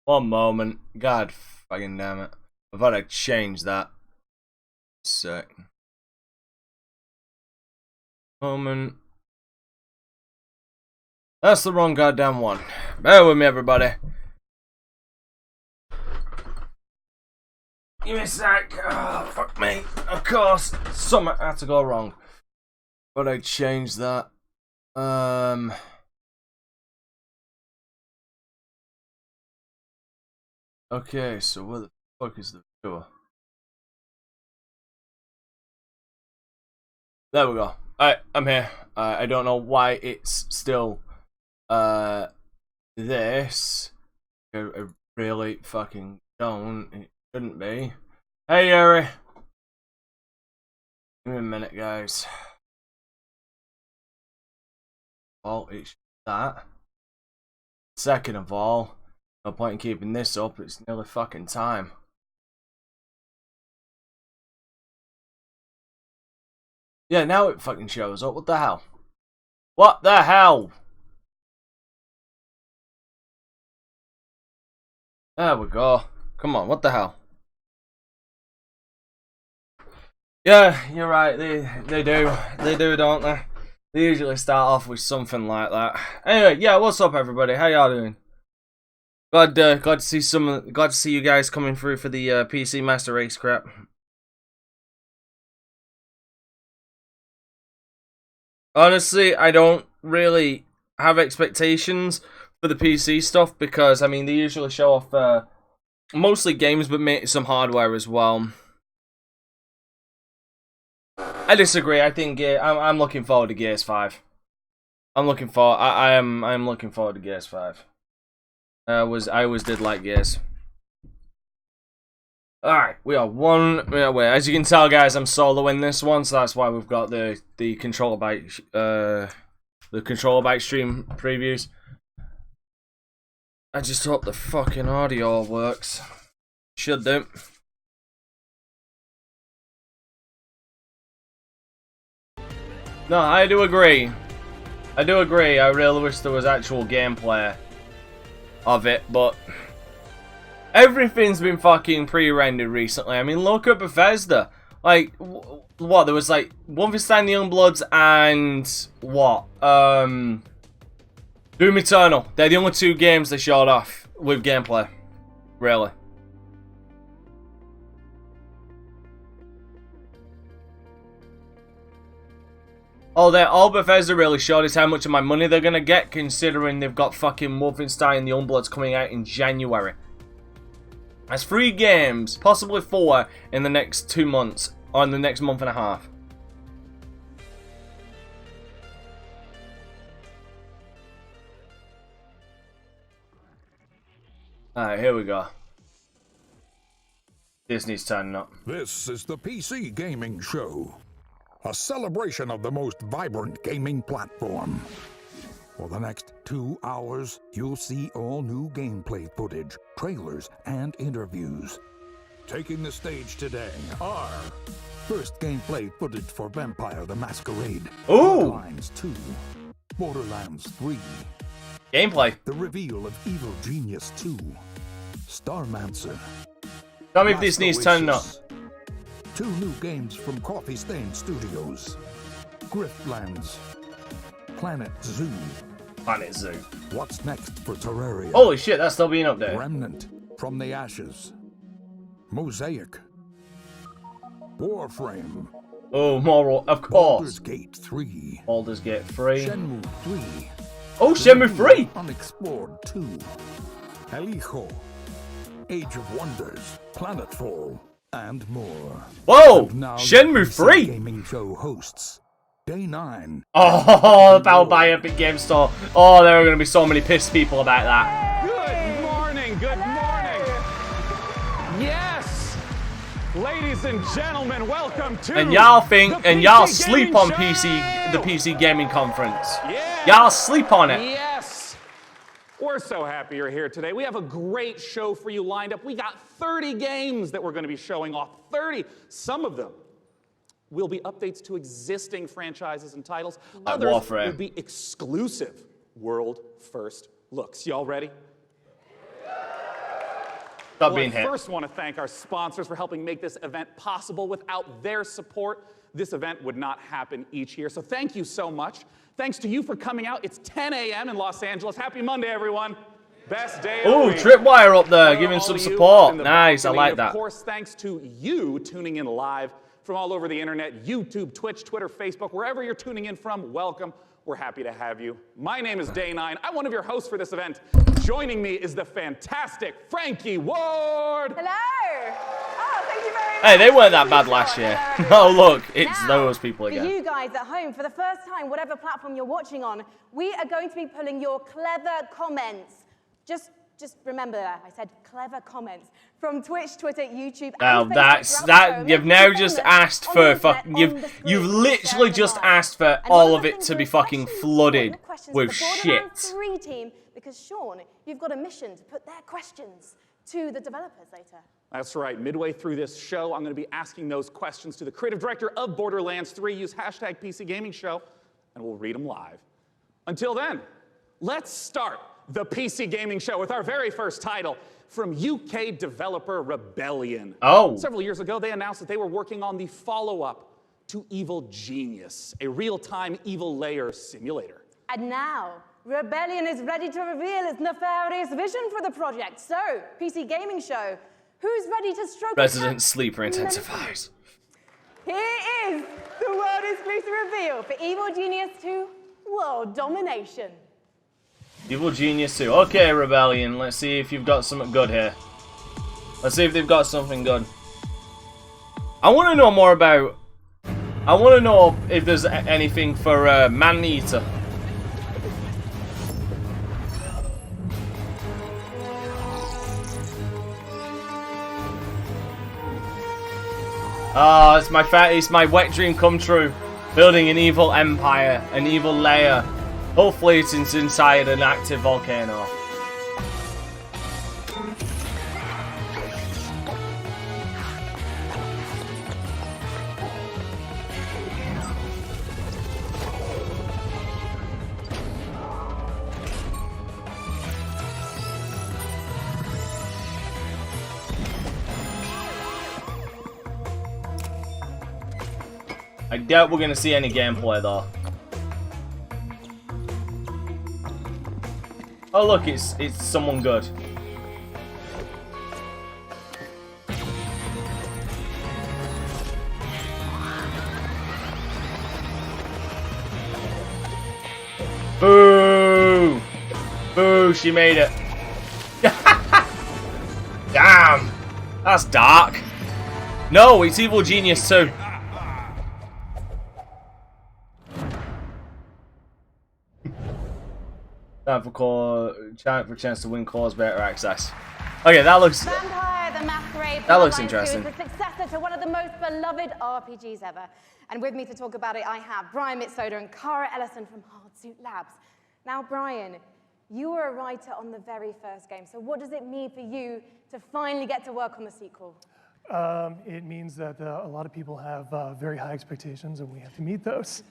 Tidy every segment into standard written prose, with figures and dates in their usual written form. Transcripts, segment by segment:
One moment. God fucking damn it. I thought I'd change that. Sec. Moment. That's the wrong goddamn one. Bear with me, everybody. Give me a sec. Oh, fuck me. Of course, something had to go wrong. But I changed that. Okay, so where the fuck is the viewer? There we go. Alright, I'm here. I don't know why it's still this. I really fucking don't. It shouldn't be. Hey, Ari. Give me a minute, guys. Well, it's that. Second of all, no point in keeping this up. It's nearly fucking time. Yeah, now it fucking shows up. What the hell? What the hell? There we go. Come on, what the hell? Yeah, you're right. They do, don't they? They usually start off with something like that. Anyway, yeah, what's up, everybody? How y'all doing? Glad to see you guys coming through for the PC Master Race crap. Honestly, I don't really have expectations for the PC stuff because, I mean, they usually show off mostly games, but some hardware as well. I disagree. I think I'm looking forward to Gears 5. I'm looking forward to Gears 5. I always did like Gears. Alright, we are one minute away. As you can tell, guys, I'm soloing this one, so that's why we've got the controller byte stream previews. I just hope the fucking audio works. Should do. No, I do agree. I really wish there was actual gameplay of it, but everything's been fucking pre-rendered recently. I mean, look at Bethesda. Like, what? There was like Wolfenstein: The Youngbloods and what? Doom Eternal. They're the only two games they showed off with gameplay. Really. All Bethesda really showed is how much of my money they're gonna get, considering they've got fucking Wolfenstein: The Youngbloods coming out in January. That's 3 games, possibly 4, in the next 2 months, or in the next month and a half. Alright, here we go. Disney's turning up. This is the PC Gaming Show, a celebration of the most vibrant gaming platform. For the next 2 hours, you'll see all new gameplay footage, trailers, and interviews. Taking the stage today are first gameplay footage for Vampire the Masquerade, Borderlands 2, Borderlands 3, gameplay, the reveal of Evil Genius 2, Starmancer. Tell me if this needs turning up. 2 new games from Coffee Stain Studios, Griftlands, Planet Zoo. Planet Zoo. What's next for Terraria? Holy shit, that's still being updated. Remnant from the Ashes, Mosaic, Warframe. Oh, more, of course. Baldur's Gate 3. Baldur's Gate 3. Shenmue 3. Oh, Shenmue 3! Unexplored 2. El Hijo. Age of Wonders, Planetfall, and more. Whoa! And now Shenmue 3! Gaming Show hosts. Day 9. Oh, powered by Epic Game Store. Oh, there are going to be so many pissed people about that. Good morning, good morning. Yes, ladies and gentlemen, welcome to. And y'all think, and y'all sleep on Show. the PC Gaming Conference. Yeah. Y'all sleep on it. Yes. We're so happy you're here today. We have a great show for you lined up. We got 30 games that we're going to be showing off. 30. Some of them will be updates to existing franchises and titles. Others Warframe. will be exclusive world first looks. Y'all ready? Stop being hit. I first want to thank our sponsors for helping make this event possible. Without their support, this event would not happen each year. So thank you so much. Thanks to you for coming out. It's 10 a.m. in Los Angeles. Happy Monday, everyone. Best day of the week. Tripwire up there, giving some support. Nice, I like that. Of course, thanks to you tuning in live from all over the internet, YouTube, Twitch, Twitter, Facebook, wherever you're tuning in from, welcome. We're happy to have you. My name is Day9. I'm one of your hosts for this event. Joining me is the fantastic Frankie Ward. Hello. Oh, thank you very much. Hey, they weren't that bad last year. Oh, look, it's those people again. For you guys at home, for the first time, whatever platform you're watching on, we are going to be pulling your clever comments. Just remember that. I said clever comments from Twitch, Twitter, YouTube, Now and that you've now just asked for you've literally just asked for all of it to be fucking flooded with shit. 3 team, because Sean, you've got a mission to put their questions to the developers later. That's right. Midway through this show, I'm going to be asking those questions to the creative director of Borderlands 3. Use hashtag PC Gaming Show, and we'll read them live. Until then, let's start the PC Gaming Show with our very first title from UK developer Rebellion. Oh. Several years ago, they announced that they were working on the follow-up to Evil Genius, a real-time evil layer simulator. And now, Rebellion is ready to reveal its nefarious vision for the project. So, PC Gaming Show, who's ready to stroke Resident Sleeper intensifies. Here is the world exclusive reveal for Evil Genius 2 World Domination. Evil Genius 2. Okay, Rebellion, let's see if you've got something good here. Let's see if they've got something good. I want to know more about... I want to know if there's anything for Man-Eater. Oh, it's my wet dream come true. Building an evil empire, an evil layer. Hopefully it's inside an active volcano. I doubt we're gonna see any gameplay though. Oh look, it's someone good. Boo! Boo, she made it. Damn! That's dark. No, it's Evil Genius 2. Time for chance to win cause better access. Okay, that looks... Vampire the Masquerade That looks Bloodlines 2 interesting. is the successor to one of the most beloved RPGs ever. And with me to talk about it, I have Brian Mitsoda and Cara Ellison from Hardsuit Labs. Now, Brian, you were a writer on the very first game, so what does it mean for you to finally get to work on the sequel? It means that a lot of people have very high expectations, and we have to meet those.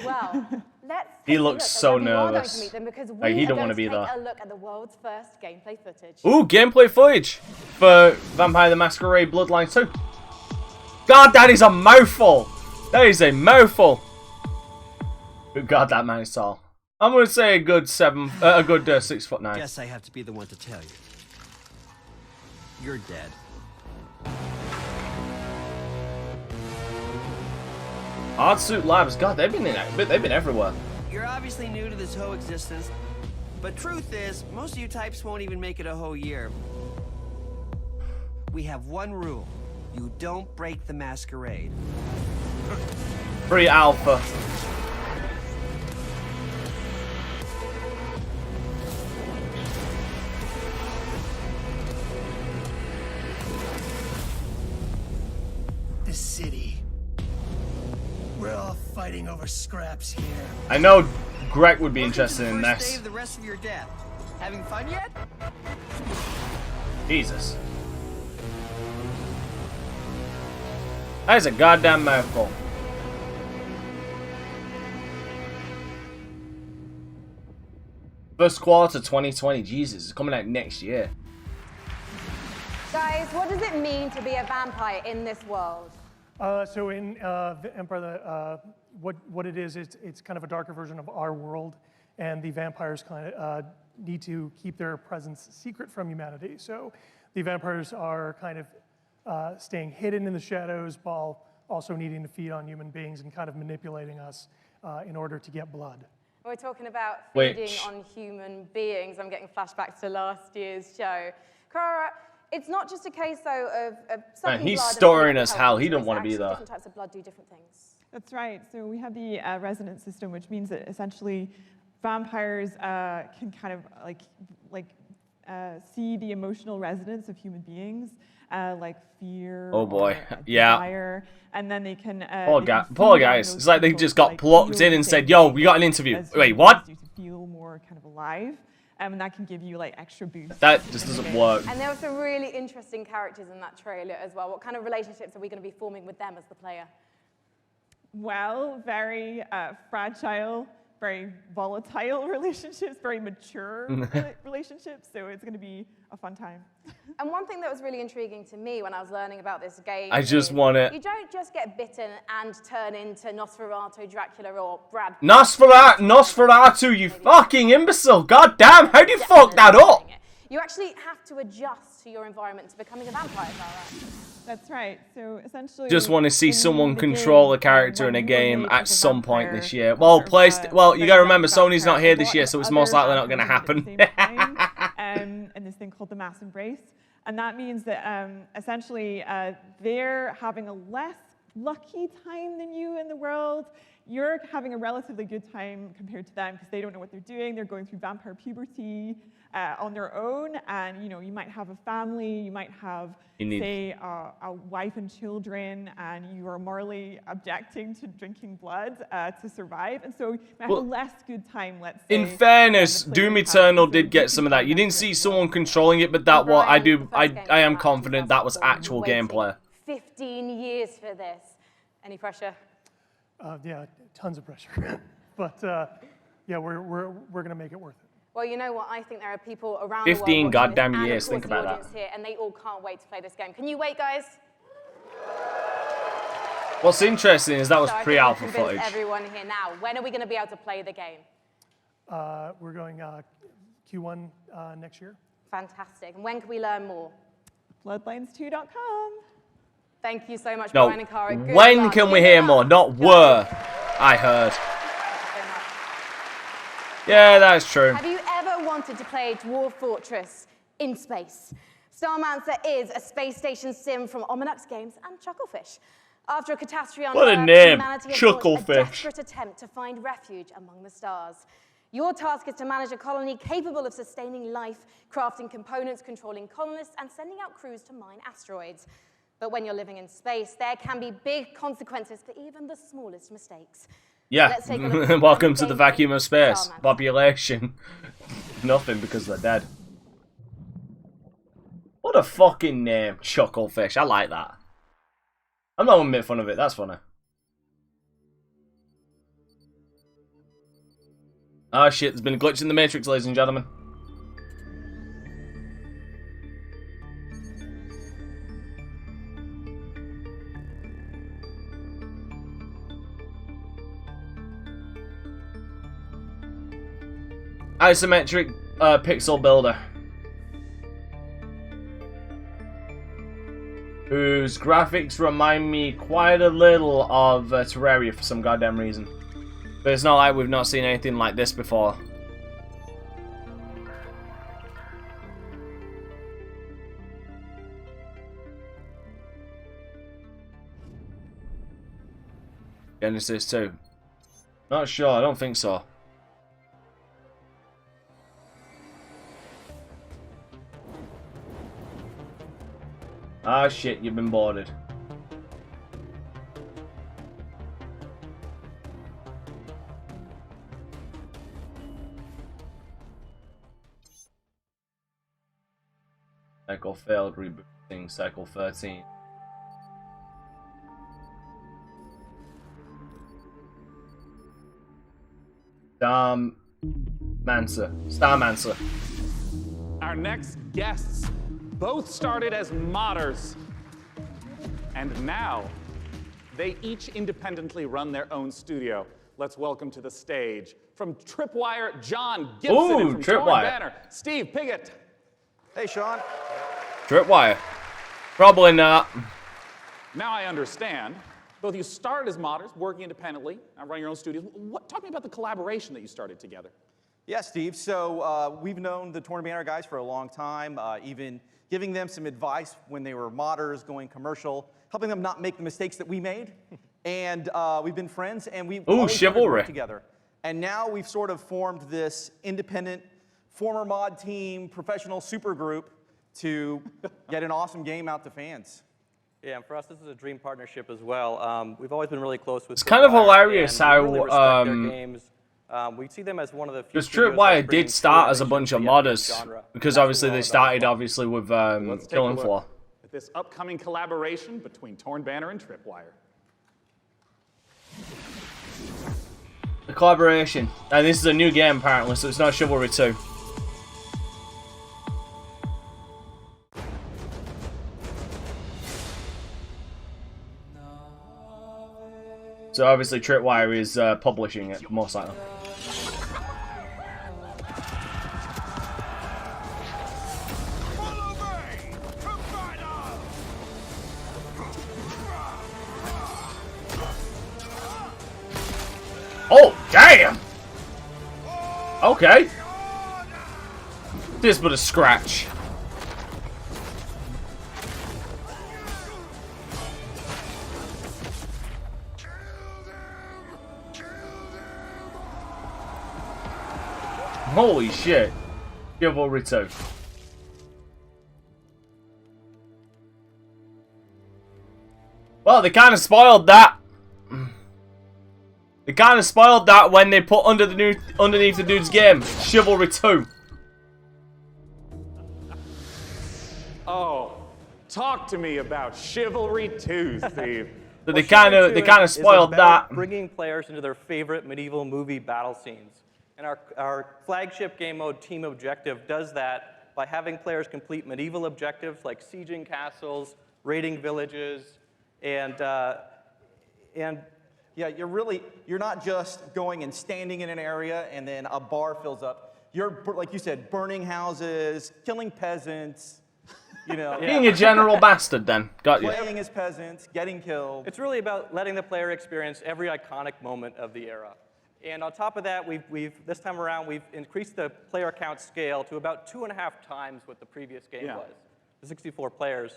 Well, let's He take a looks look at so where we are going nervous. to meet them, because Like, he we are don't going wanna to be take there. a look at the world's first gameplay footage. Ooh, gameplay footage for Vampire the Masquerade Bloodlines 2. God, that is a mouthful. That is a mouthful. Good God, that man is tall. I'm gonna say a good 6'9". Guess I have to be the one to tell you. You're dead. Hardsuit Labs, God, they've been everywhere. You're obviously new to this whole existence, but truth is, most of you types won't even make it a whole year. We have one rule. You don't break the masquerade. Free alpha. The city. We're all fighting over scraps here. I know Greg would be interested in Welcome to the first this. day of the rest of your death. Having fun yet? Jesus. That is a goddamn mouthful. First quarter 2020, Jesus, it's coming out next year. Guys, what does it mean to be a vampire in this world? So in Empire, what it is, it's kind of a darker version of our world, and the vampires kind of need to keep their presence secret from humanity. So the vampires are kind of staying hidden in the shadows while also needing to feed on human beings and kind of manipulating us in order to get blood. We're talking about feeding on human beings. I'm getting flashbacks to last year's show. Cara, it's not just a case, though, of sucking he's blood storing and us hell. He don't it's want to be actually there. Different types of blood do different things. That's right. So we have the resonance system, which means that essentially vampires can kind of see the emotional resonance of human beings, like fear. Oh boy, or yeah. desire, and then they can. Poor guys. It's like they just got plucked in and said, "Yo, we got an interview." Wait, what? To feel more kind of alive, and that can give you like extra boost. That just doesn't work. And there were some really interesting characters in that trailer as well. What kind of relationships are we going to be forming with them as the player? Well, very fragile, very volatile relationships, very mature relationships, so it's going to be a fun time. And one thing that was really intriguing to me when I was learning about this game I just is want it. you don't just get bitten and turn into Nosferatu, Dracula, or Brad. Nosferatu, you fucking imbecile! God damn, how do you fuck that up? You actually have to adjust to your environment to becoming a vampire, is that right? That's right. So essentially, Just want to see in someone the control a game, character in a when game you're at made some as a point vampire, this year. Well, you gotta remember, Sony's not here this year, so it's most likely not gonna happen. And this thing called the mass embrace. And that means that essentially they're having a less lucky time than you in the world. You're having a relatively good time compared to them because they don't know what they're doing. They're going through vampire puberty on their own, and you might have a family, you might have, say, a wife and children, and you are morally objecting to drinking blood to survive, and so you might have a less good time, let's say. In fairness, Doom Eternal did get some of that. You didn't see someone controlling it, but that I am confident that was actual gameplay. 15 years for this. Any pressure? Yeah, tons of pressure. But yeah, we're gonna make it worth it. Well, you know what? I think there are people around 15 the world watching goddamn this, years, and of think course about the audience here, and they all can't wait to play this game. Can you wait, guys? What's interesting is that was So I think pre-alpha we've convinced footage. everyone here now. When are we going to be able to play the game? We're going Q1 next year. Fantastic. And when can we learn more? Bloodlines2.com. Thank you so much, No, Brian and Cara. Good when luck. can we Give it hear up. more? Not were, I heard. Yeah, that is true. Have you ever wanted to play Dwarf Fortress in space? Starmancer is a space station sim from Ominux Games and Chucklefish. After a catastrophe on What a Earth, name, humanity has launched a Chucklefish. desperate attempt to find refuge among the stars. Your task is to manage a colony capable of sustaining life, crafting components, controlling colonists, and sending out crews to mine asteroids. But when you're living in space, there can be big consequences for even the smallest mistakes. Yeah, Let's take a look at welcome the to the gameplay vacuum of space. Starmancer. Population. Nothing because they're dead. What a fucking name, Chucklefish. I like that. I'm not gonna make fun of it, that's funny. Ah shit, there's been a glitch in the Matrix, ladies and gentlemen. Isometric pixel builder. Whose graphics remind me quite a little of Terraria for some goddamn reason. But it's not like we've not seen anything like this before. Genesis 2. Not sure, I don't think so. Ah shit, you've been boarded. Cycle failed, rebooting cycle 13. Starmancer. Our next guests both started as modders. And now, they each independently run their own studio. Let's welcome to the stage, from Tripwire, John Gibson, Ooh, and from Tripwire. Torn Banner, Steve Piggott. Hey, Sean. Tripwire. Probably not. Now I understand. Both of you started as modders, working independently, running your own studios. Talk to me about the collaboration that you started together. Yeah, Steve. So we've known the Torn Banner guys for a long time, even giving them some advice when they were modders, going commercial, helping them not make the mistakes that we made. And we've been friends, and we've always wanted to chivalry. work together. And now we've sort of formed this independent, former mod team, professional super group to get an awesome game out to fans. Yeah, and for us, this is a dream partnership as well. We've always been really close with. It's kind of Tripwire, hilarious and how, we really respect their games. We see them as one of the few. Because studios Tripwire that's bringing did start as a innovation bunch to of the modders, FPS genre. because That's obviously what they we're all started about. obviously with Let's take Killing a Floor. look at this upcoming collaboration between Torn Banner and Tripwire. The collaboration. And this is a new game apparently, so it's not Chivalry 2. So obviously Tripwire is publishing it, most likely. Oh, damn! Okay. This but a scratch. Holy shit. Chivalry 2. Well, they kind of spoiled that. They kind of spoiled that when they put underneath the dude's game, Chivalry 2. Oh, talk to me about Chivalry 2, Steve. So they kind of spoiled that. Bringing players into their favorite medieval movie battle scenes. And our flagship game mode, Team Objective, does that by having players complete medieval objectives like sieging castles, raiding villages, and yeah, you're not just going and standing in an area and then a bar fills up. You're, like you said, burning houses, killing peasants, you know. Being a general bastard then. Got you. Playing as peasants, getting killed. it's really about letting the player experience every iconic moment of the era. And on top of that, this time around, we've increased the player count scale to about 2.5 times what the previous game was, the 64 players.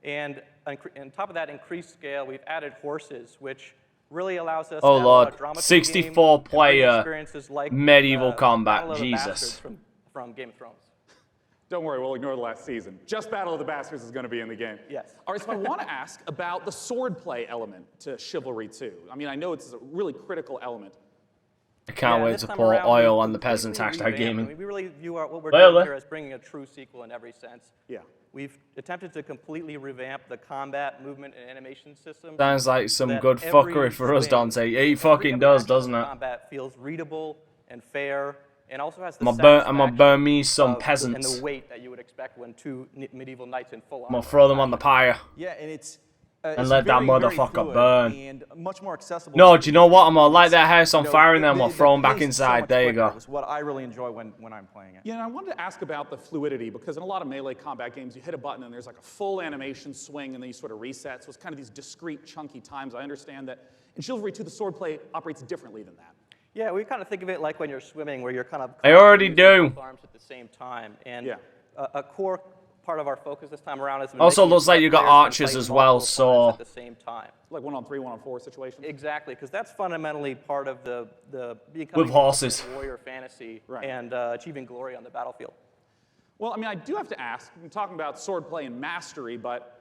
And on top of that increased scale, we've added horses, which really allows us Oh to have lord, a drama to the 64 game, player experiences like, medieval Battle combat, of the Jesus. Bastards from Game of Thrones. Don't worry, we'll ignore the last season. Just Battle of the Bastards is going to be in the game. Yes. All right, so I want to ask about the swordplay element to Chivalry 2. I mean, I know it's a really critical element. I can't wait this to time pour around, oil we on the peasants completely hashtag revamped. I gaming. mean, we really view what we're Well, doing here as bringing a true sequel in every sense. Yeah. We've attempted to completely revamp the combat, movement, and animation system. Sounds like some that good every fuckery for us, swing, Dante. He every fucking does, interaction doesn't with it? Combat feels readable and fair, and also has the I'm gonna burn me satisfaction some of- peasants. and the weight that you would expect when two medieval knights in full I'm gonna armor. throw them on the pyre. Yeah, and it's And let that very, motherfucker very fluid burn. and much more accessible. No, to do you know what? I'm gonna light kids. that house on You know, fire and then I'm gonna the throw them back pace is so inside. much There you quicker. go. It's what I really enjoy when I'm playing it. Yeah, and I wanted to ask about the fluidity, because in a lot of melee combat games, you hit a button and there's like a full animation swing and then you sort of reset. So it's kind of these discrete, chunky times. I understand that in Chivalry 2, the swordplay operates differently than that. Yeah, we kind of think of it like when you're swimming, where you're kind of I already constantly using do. both arms at the same time. And Yeah. a core part of our focus this time around is Also making looks like that you got players can archers play as well, multiple so- opponents at the same time. Like 1-on-3, 1-on-4 situations. Exactly, because that's fundamentally part of the becoming With horses. the ultimate warrior fantasy Right. and achieving glory on the battlefield. Well, I mean, I do have to ask, I'm talking about swordplay and mastery, but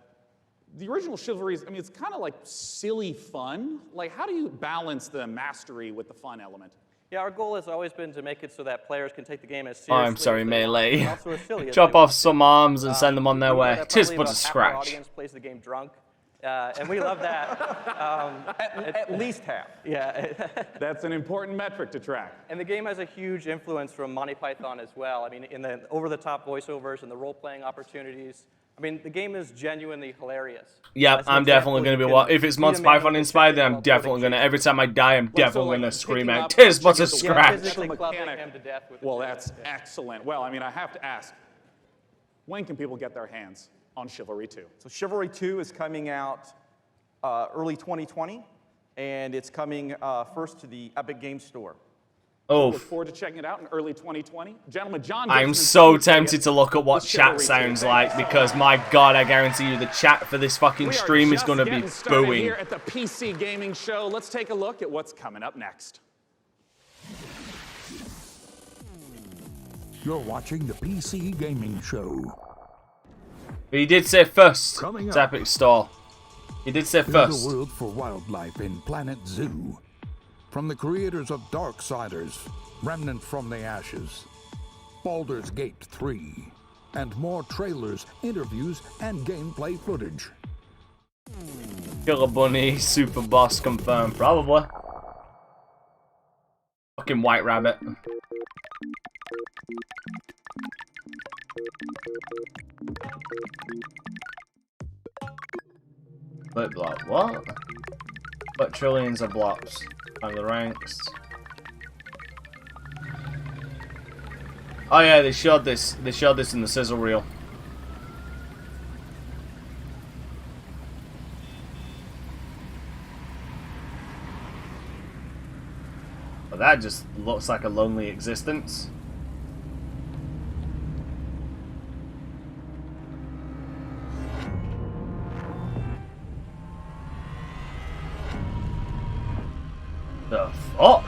the original Chivalries, I mean, it's kind of like silly fun. Like, how do you balance the mastery with the fun element? Yeah, our goal has always been to make it so that players can take the game as seriously I'm sorry, as they want, melee. and also as silly as Chop they off want. some arms and send them on their We know way. that Tis probably but a about half our scratch. audience plays the game drunk, And we love that. At least half. Yeah. That's an important metric to track. And the game has a huge influence from Monty Python as well. I mean, in the over-the-top voiceovers and the role-playing opportunities. I mean, the game is genuinely hilarious. Yeah, I'm definitely going to be... If it's Monty Python inspired, then I'm definitely going to... Every time I die, I'm definitely going to scream out, "'Tis but a scratch!" Well, that's excellent. Well, I mean, I have to ask, when can people get their hands on Chivalry 2? So Chivalry 2 is coming out early 2020, and it's coming first to the Epic Games Store. Oh. Look forward to checking it out in early 2020. Gentlemen, John... I'm so tempted to look at what chat sounds like, because my god, I guarantee you the chat for this fucking stream is going to be booing. Here at the PC Gaming Show, let's take a look at what's coming up next. You're watching the PC Gaming Show. But he did say first, it's Epic Store. He did say Build first. a world for wildlife in Planet Zoo. From the creators of Darksiders, Remnant from the Ashes, Baldur's Gate 3, and more trailers, interviews, and gameplay footage. Killer Bunny, Super Boss confirmed, probably. Fucking White Rabbit. Flip block, what? But trillions of blocks. And the ranks. Oh yeah, they showed this. They showed this in the sizzle reel. But that just looks like a lonely existence. The fuck?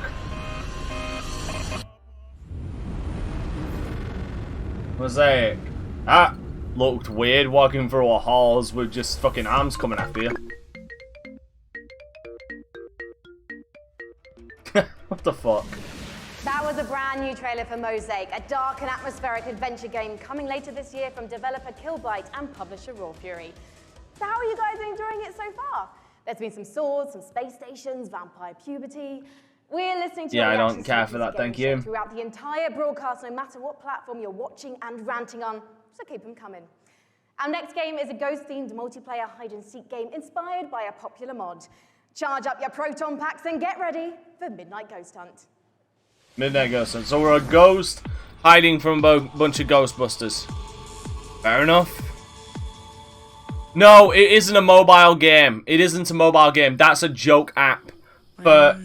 Mosaic. That looked weird, walking through a halls with just fucking arms coming after you. What the fuck? That was a brand new trailer for Mosaic, a dark and atmospheric adventure game coming later this year from developer Byte and publisher Raw Fury. So how are you guys enjoying it so far? There's been some swords, some space stations, vampire puberty. We're listening to I don't care for that, thank you. Throughout the entire broadcast, no matter what platform you're watching and ranting on, so keep them coming. Our next game is a ghost-themed multiplayer hide-and-seek game inspired by a popular mod. Charge up your proton packs and get ready for Midnight Ghost Hunt. Midnight Ghost Hunt. So we're a ghost hiding from a bunch of Ghostbusters. Fair enough. No, it isn't a mobile game. It isn't a mobile game. That's a joke app for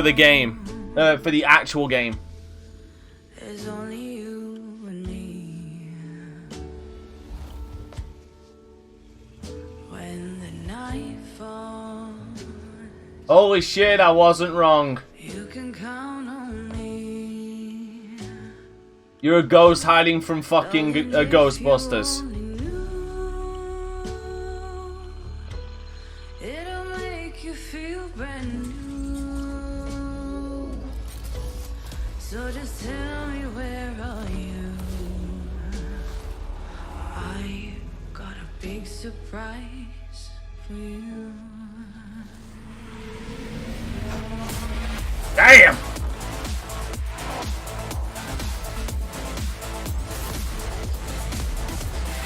the game, for the actual game. There's only you and me. When the night falls, Holy shit, I wasn't wrong. you can count on me. You're a ghost hiding from fucking Ghostbusters. It'll make you feel brand new. So just tell me, where are you? I got a big surprise for you. Damn!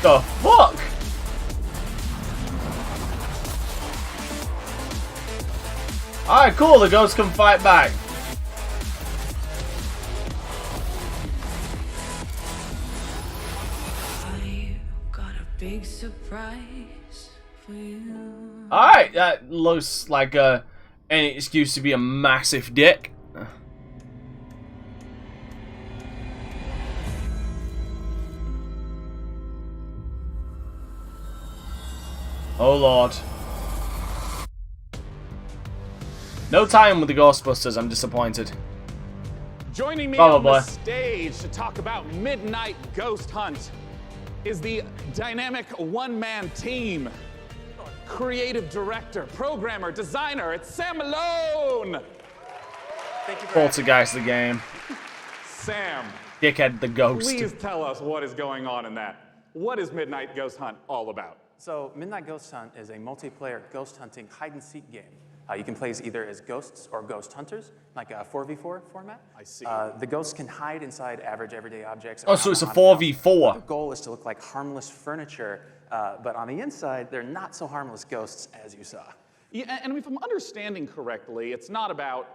The fuck? Alright, cool, the ghosts can fight back. I got a big surprise for you. Alright, that looks like any excuse to be a massive dick. Oh lord. No time with the Ghostbusters, I'm disappointed. Joining me Probably. on the stage to talk about Midnight Ghost Hunt is the dynamic one-man team. Creative director, programmer, designer, it's Sam Malone! Thank you for Poltergeist the game. Sam, Dickhead the ghost. please tell us what is going on in that. What is Midnight Ghost Hunt all about? So Midnight Ghost Hunt is a multiplayer ghost hunting hide-and-seek game. You can play either as ghosts or ghost hunters, like a 4v4 format. I see. The ghosts can hide inside average everyday objects. Oh, so it's a around the house. 4v4. The goal is to look like harmless furniture, but on the inside, they're not so harmless ghosts as you saw. Yeah, and if I'm understanding correctly, it's not about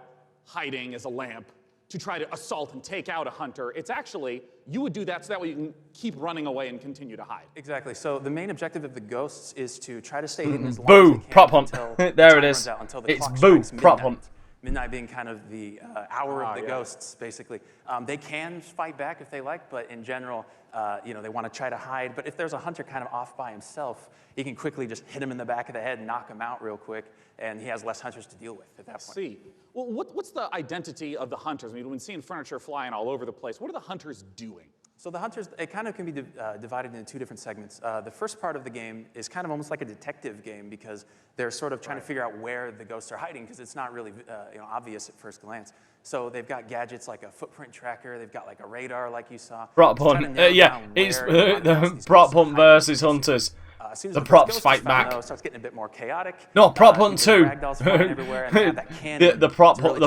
hiding as a lamp to try to assault and take out a hunter. It's actually, you would do that so that way you can keep running away and continue to hide. Exactly. So the main objective of the ghosts is to try to stay hidden as long as Boo, they can prop hunt. until There time it is. runs out, until the It's clock boo, strikes prop midnight. hunt. Midnight being kind of the hour of the ghosts, basically. They can fight back if they like, but in general, they want to try to hide. But if there's a hunter kind of off by himself, he can quickly just hit him in the back of the head and knock him out real quick, and he has less hunters to deal with at that point. See. Well, what's the identity of the hunters? I mean, we've been seeing furniture flying all over the place. What are the hunters doing? So the hunters, it kind of can be divided into two different segments. The first part of the game is kind of almost like a detective game because they're sort of trying to figure out where the ghosts are hiding because it's not really obvious at first glance. So they've got gadgets like a footprint tracker, they've got like a radar like you saw. Prop hunt. Yeah, it's the prop hunt versus hunters. The props fight back. It starts getting a bit more chaotic. No, prop hunt too. The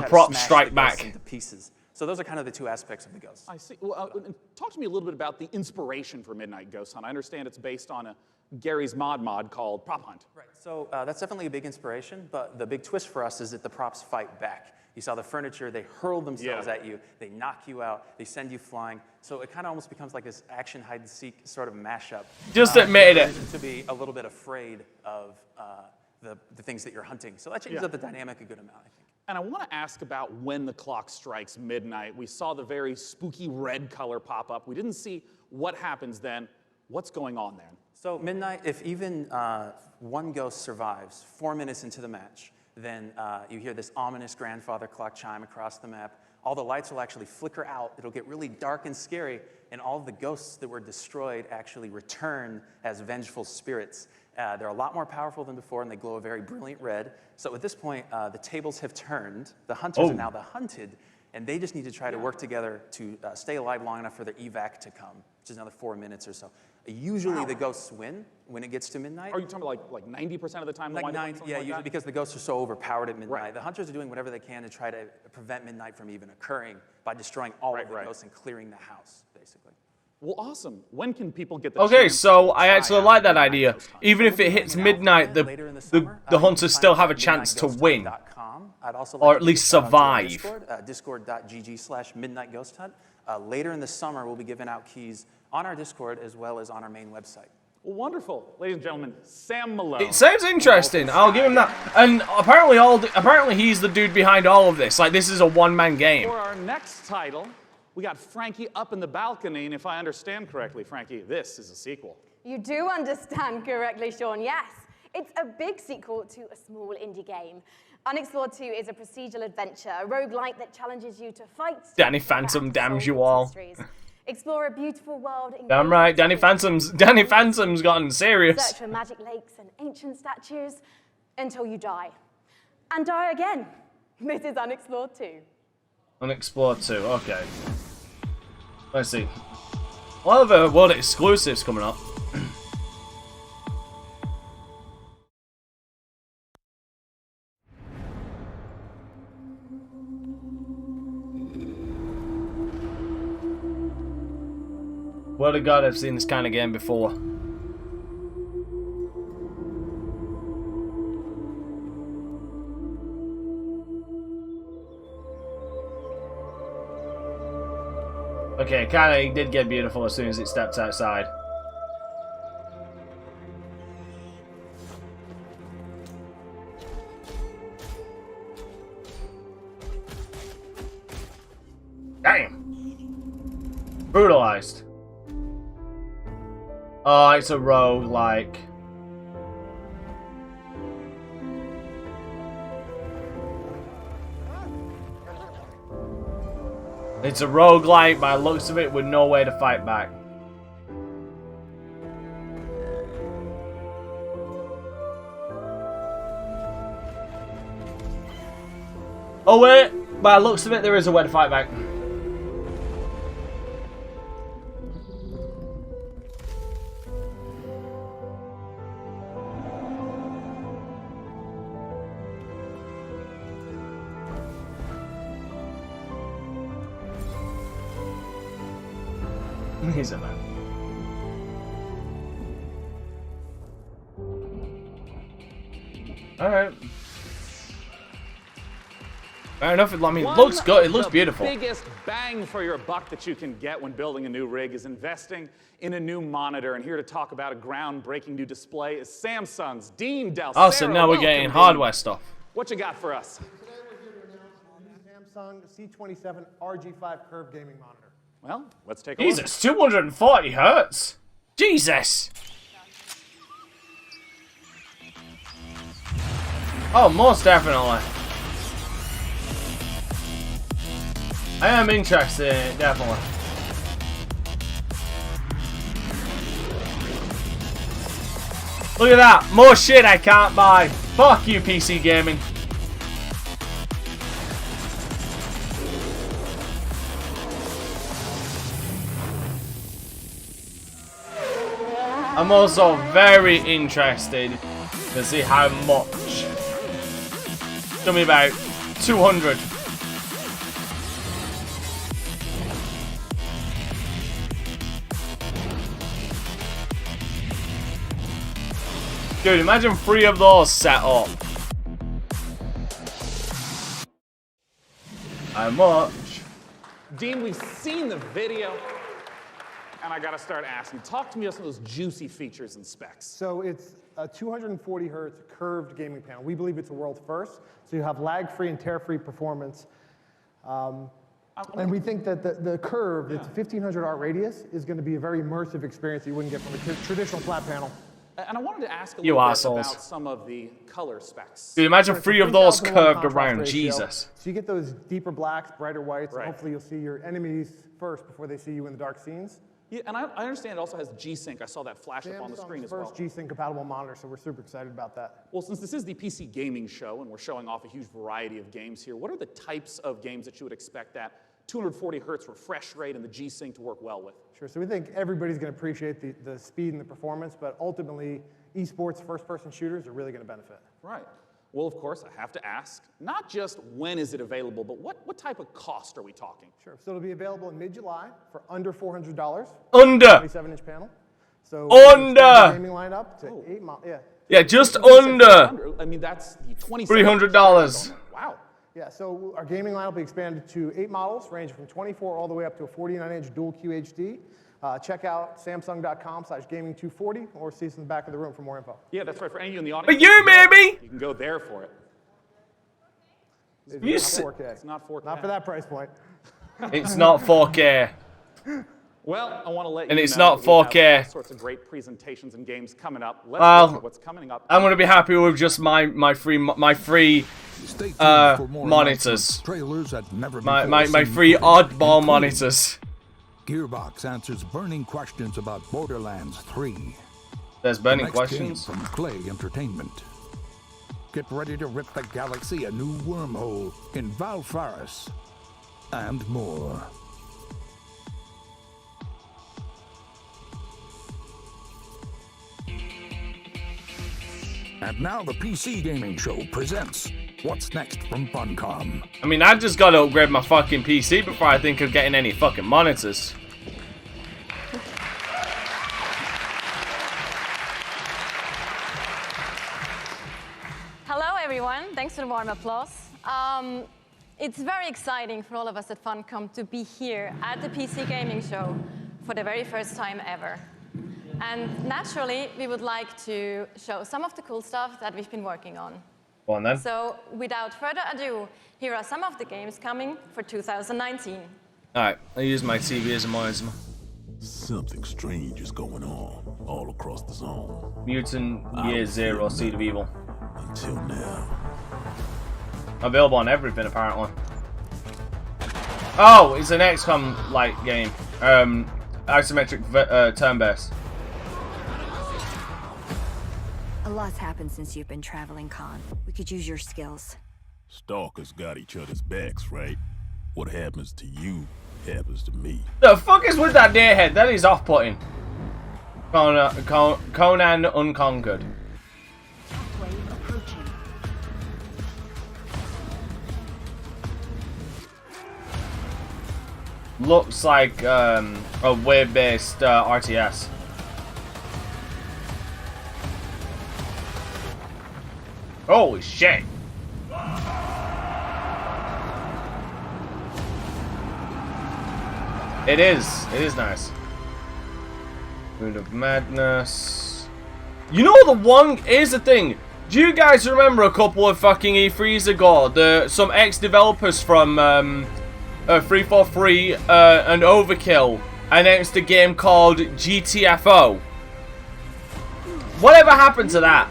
props strike back. So those are kind of the two aspects of the ghosts. I see. Well, talk to me a little bit about the inspiration for Midnight Ghost Hunt. I understand it's based on Gary's mod called Prop Hunt. Right. So that's definitely a big inspiration, but the big twist for us is that the props fight back. You saw the furniture, they hurl themselves at you, they knock you out, they send you flying. So it kind of almost becomes like this action hide-and-seek sort of mashup. Just admitted it. To be a little bit afraid of the things that you're hunting. So that changes up the dynamic a good amount, I think. And I want to ask about when the clock strikes midnight. We saw the very spooky red color pop up. We didn't see what happens then. What's going on then? So midnight, if even one ghost survives 4 minutes into the match, then you hear this ominous grandfather clock chime across the map. All the lights will actually flicker out. It'll get really dark and scary, and all of the ghosts that were destroyed actually return as vengeful spirits. They're a lot more powerful than before, and they glow a very brilliant red. So at this point, the tables have turned. The hunters are now the hunted, and they just need to try to work together to stay alive long enough for their evac to come, which is another 4 minutes or so. Usually the ghosts win when it gets to midnight. Are you talking about like 90% of the time? Like 90, yeah, usually because the ghosts are so overpowered at midnight. Right. The hunters are doing whatever they can to try to prevent midnight from even occurring by destroying all of the ghosts and clearing the house, basically. Well, awesome. When can people get the Okay, chance so to I try actually out like that Midnight idea. Ghost Hunt? Even if it hits midnight, the hunters still have a chance to win. I'd also Or like at least to get onto survive. our Discord, discord.gg/midnightghosthunt. Later in the summer, we'll be giving out keys on our Discord as well as on our main website. Well, wonderful. Ladies and gentlemen, Sam Malone. It sounds interesting. I'll give him that. And apparently he's the dude behind all of this. Like, this is a one-man game. For our next title, we got Frankie Up in the Balcony, and if I understand correctly, Frankie, this is a sequel. You do understand correctly, Sean, yes. It's a big sequel to a small indie game. Unexplored 2 is a procedural adventure, a roguelike that challenges you to fight. Danny Phantom damns you all. Explore a beautiful world. Damn right, Danny Phantom's gotten serious. Search for magic lakes and ancient statues until you die. And die again. This is Unexplored 2. Unexplored 2, okay. Let's see. A lot of world exclusives coming up. Well to God, I've seen this kind of game before. Okay, kinda did get beautiful as soon as it stepped outside. Damn! Brutalized. Oh, it's a roguelike. It's a roguelike by the looks of it with no way to fight back. Oh wait, by the looks of it there is a way to fight back. He's a man. Alright. Fair enough. I mean, it looks good. It looks beautiful. The biggest bang for your buck that you can get when building a new rig is investing in a new monitor. And here to talk about a groundbreaking new display is Samsung's Dean Del Oh, so now we're getting hardware stuff. What you got for us? Today we're here to announce the new Samsung C27 RG5 curved gaming monitor. Well, let's take a look. Jesus, 240 hertz. Jesus. Oh, most definitely. I am interested in it, definitely. Look at that. More shit I can't buy. Fuck you, PC gaming. I'm also very interested to see how much. Tell me about 200. Dude, imagine 3 of those set up. How much? Dean, we've seen the video, and I gotta start asking. Talk to me about some of those juicy features and specs. So it's a 240 hertz curved gaming panel. We believe it's a world first. So you have lag-free and tear-free performance. And we think that the curve, it's a 1500 art radius, is going to be a very immersive experience that you wouldn't get from a traditional flat panel. And I wanted to ask a little bit about some of the color specs. Dude, imagine 3 of those curved around. Jesus. So you get those deeper blacks, brighter whites, and hopefully you'll see your enemies first before they see you in the dark scenes. Yeah, and I understand it also has G-Sync. I saw that flash up on the screen as well. First G-Sync compatible monitor, so we're super excited about that. Well, since this is the PC gaming show and we're showing off a huge variety of games here, what are the types of games that you would expect that 240 hertz refresh rate and the G-Sync to work well with? Sure, so we think everybody's going to appreciate the speed and the performance, but ultimately, esports first-person shooters are really going to benefit. Right. Well, of course, I have to ask, not just when is it available, but what type of cost are we talking? Sure, so it'll be available in mid-July for under $400. Under! 27-inch panel. So under! Gaming lineup to 8 models, yeah. Yeah, just under. I mean, that's the $300. Wow. Yeah, so our gaming line will be expanded to 8 models, ranging from 24 all the way up to a 49-inch dual QHD. Check out samsung.com/gaming240 or see us in the back of the room for more info. Yeah, that's right. For any of you in the audience, but you, maybe, you can go there for it. It's not 4K. It's not 4K. Not for that price point. It's not 4K. Well, I want to let you know. And it's not we have 4K. all sorts of great presentations and games coming up. Let's look at what's coming up. I'm gonna be happy with just my free monitors. Trailers that never my free oddball monitors. Gearbox answers burning questions about Borderlands 3. There's burning The next questions? game from Clay Entertainment. Get ready to rip the galaxy a new wormhole in Valfaris. And more. And now the PC Gaming Show presents What's Next from Funcom. I mean, I just gotta upgrade my fucking PC before I think of getting any fucking monitors. Hello, everyone. Thanks for the warm applause. It's very exciting for all of us at Funcom to be here at the PC Gaming Show for the very first time ever. And naturally, we would like to show some of the cool stuff that we've been working on. Go on then. So, without further ado, here are some of the games coming for 2019. Alright, I use my TV as a monitor. Something strange is going on all across the zone. Mutant Year Zero, Seed of Evil. Until now. Available on everything, apparently. Oh, it's an XCOM-like game. Isometric turn-based. A lot's happened since you've been traveling, Khan. We could use your skills. Stalkers got each other's backs, right? What happens to you happens to me. The fuck is with that deer head? That is off-putting. Conan Unconquered. looks like a wave-based RTS. Holy shit! It is nice. Moon of Madness. You know the one, here's the thing. Do you guys remember a couple of fucking E3s ago, some ex-developers from 343 and Overkill announced a game called GTFO? Whatever happened to that?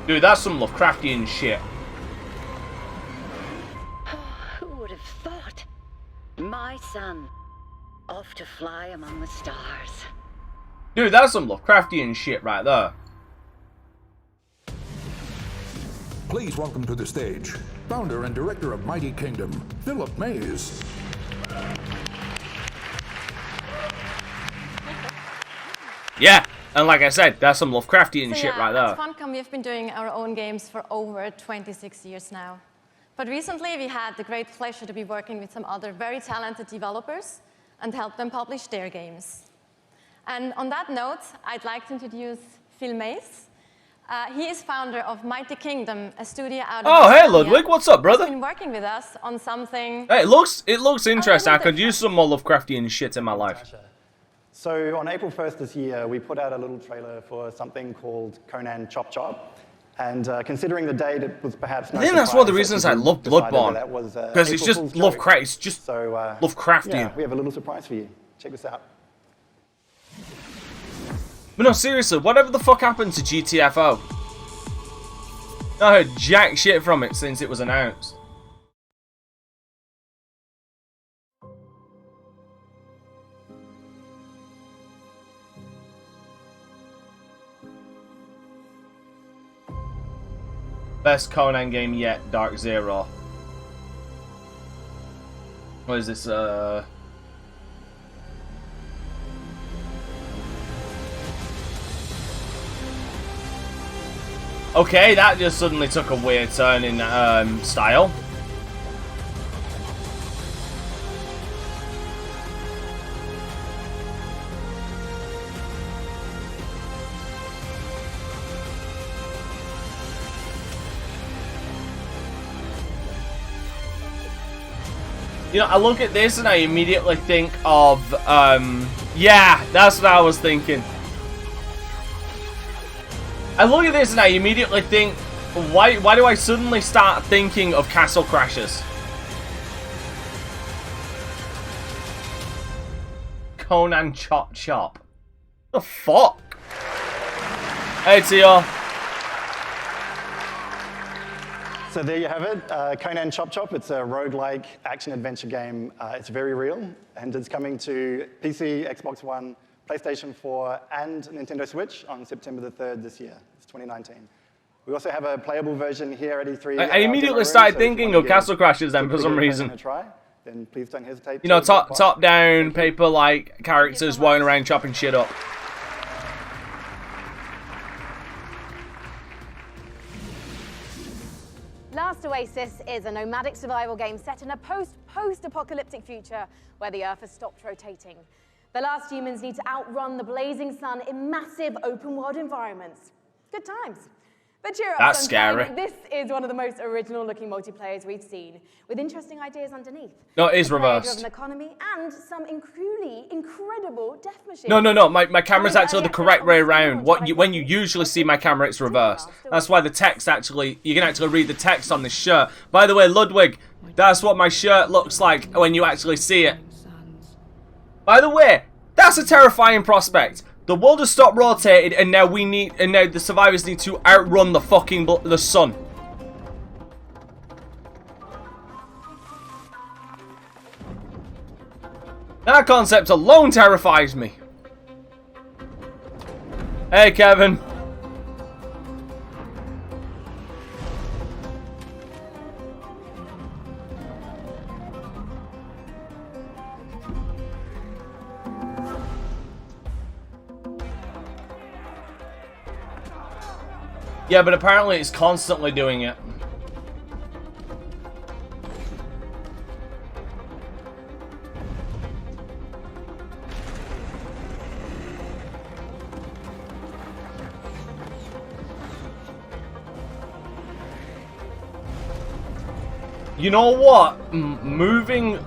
Dude, that's some Lovecraftian shit. Who would have thought? My son, off to fly among the stars. Dude, that's some Lovecraftian shit right there. Please welcome to the stage, founder and director of Mighty Kingdom, Philip Mays. Yeah, and like I said, that's some Lovecraftian shit right there. At Funcom, we've been doing our own games for over 26 years now. But recently, we had the great pleasure to be working with some other very talented developers and help them publish their games. And on that note, I'd like to introduce Phil Mays. He is founder of Mighty Kingdom, a studio out of Oh, hey Ludwig, what's up, brother? He's been working with us on something. Hey, it looks interesting. I could use some more Lovecraftian shit in my life. So on April 1st this year, we put out a little trailer for something called Conan Chop Chop. And considering the date, it was perhaps no I think that's one of the reasons I love Bloodborne. Because it's just Lovecraft. It's just Lovecraftian. Yeah, we have a little surprise for you. Check this out. But no, seriously, whatever the fuck happened to GTFO? I heard jack shit from it since it was announced. Best Conan game yet, Dark Zero. What is this, Okay, that just suddenly took a weird turn in style. You know, I look at this and I immediately think of, yeah, that's what I was thinking. I look at this and I immediately think, why do I suddenly start thinking of Castle Crashers? Conan Chop Chop. The fuck? Hey, Tio. So there you have it, Conan Chop Chop. It's a roguelike action-adventure game. It's very real, and it's coming to PC, Xbox One, PlayStation 4, and Nintendo Switch on September the 3rd this year. It's 2019. We also have a playable version here at E3. I immediately started thinking of Castle Crashers then for some reason. Then please don't hesitate. You know, top-down, paper-like characters walking around chopping shit up. Last Oasis is a nomadic survival game set in a post-apocalyptic future where the Earth has stopped rotating. The last humans need to outrun the blazing sun in massive open-world environments. Good times. But cheer up, That's sunshine. scary. This is one of the most original-looking multiplayers we've seen, with interesting ideas underneath. No, it is A reversed. player-driven economy and some incredible death machines. No, my camera's actually the correct way around. When you usually see my camera, it's reversed. That's why the text actually, you can actually read the text on this shirt. By the way, Ludwig, that's what my shirt looks like when you actually see it. By the way, that's a terrifying prospect. The world has stopped rotating, and now the survivors need to outrun the fucking the sun. That concept alone terrifies me. Hey, Kevin. Yeah, but apparently it's constantly doing it. You know what? Moving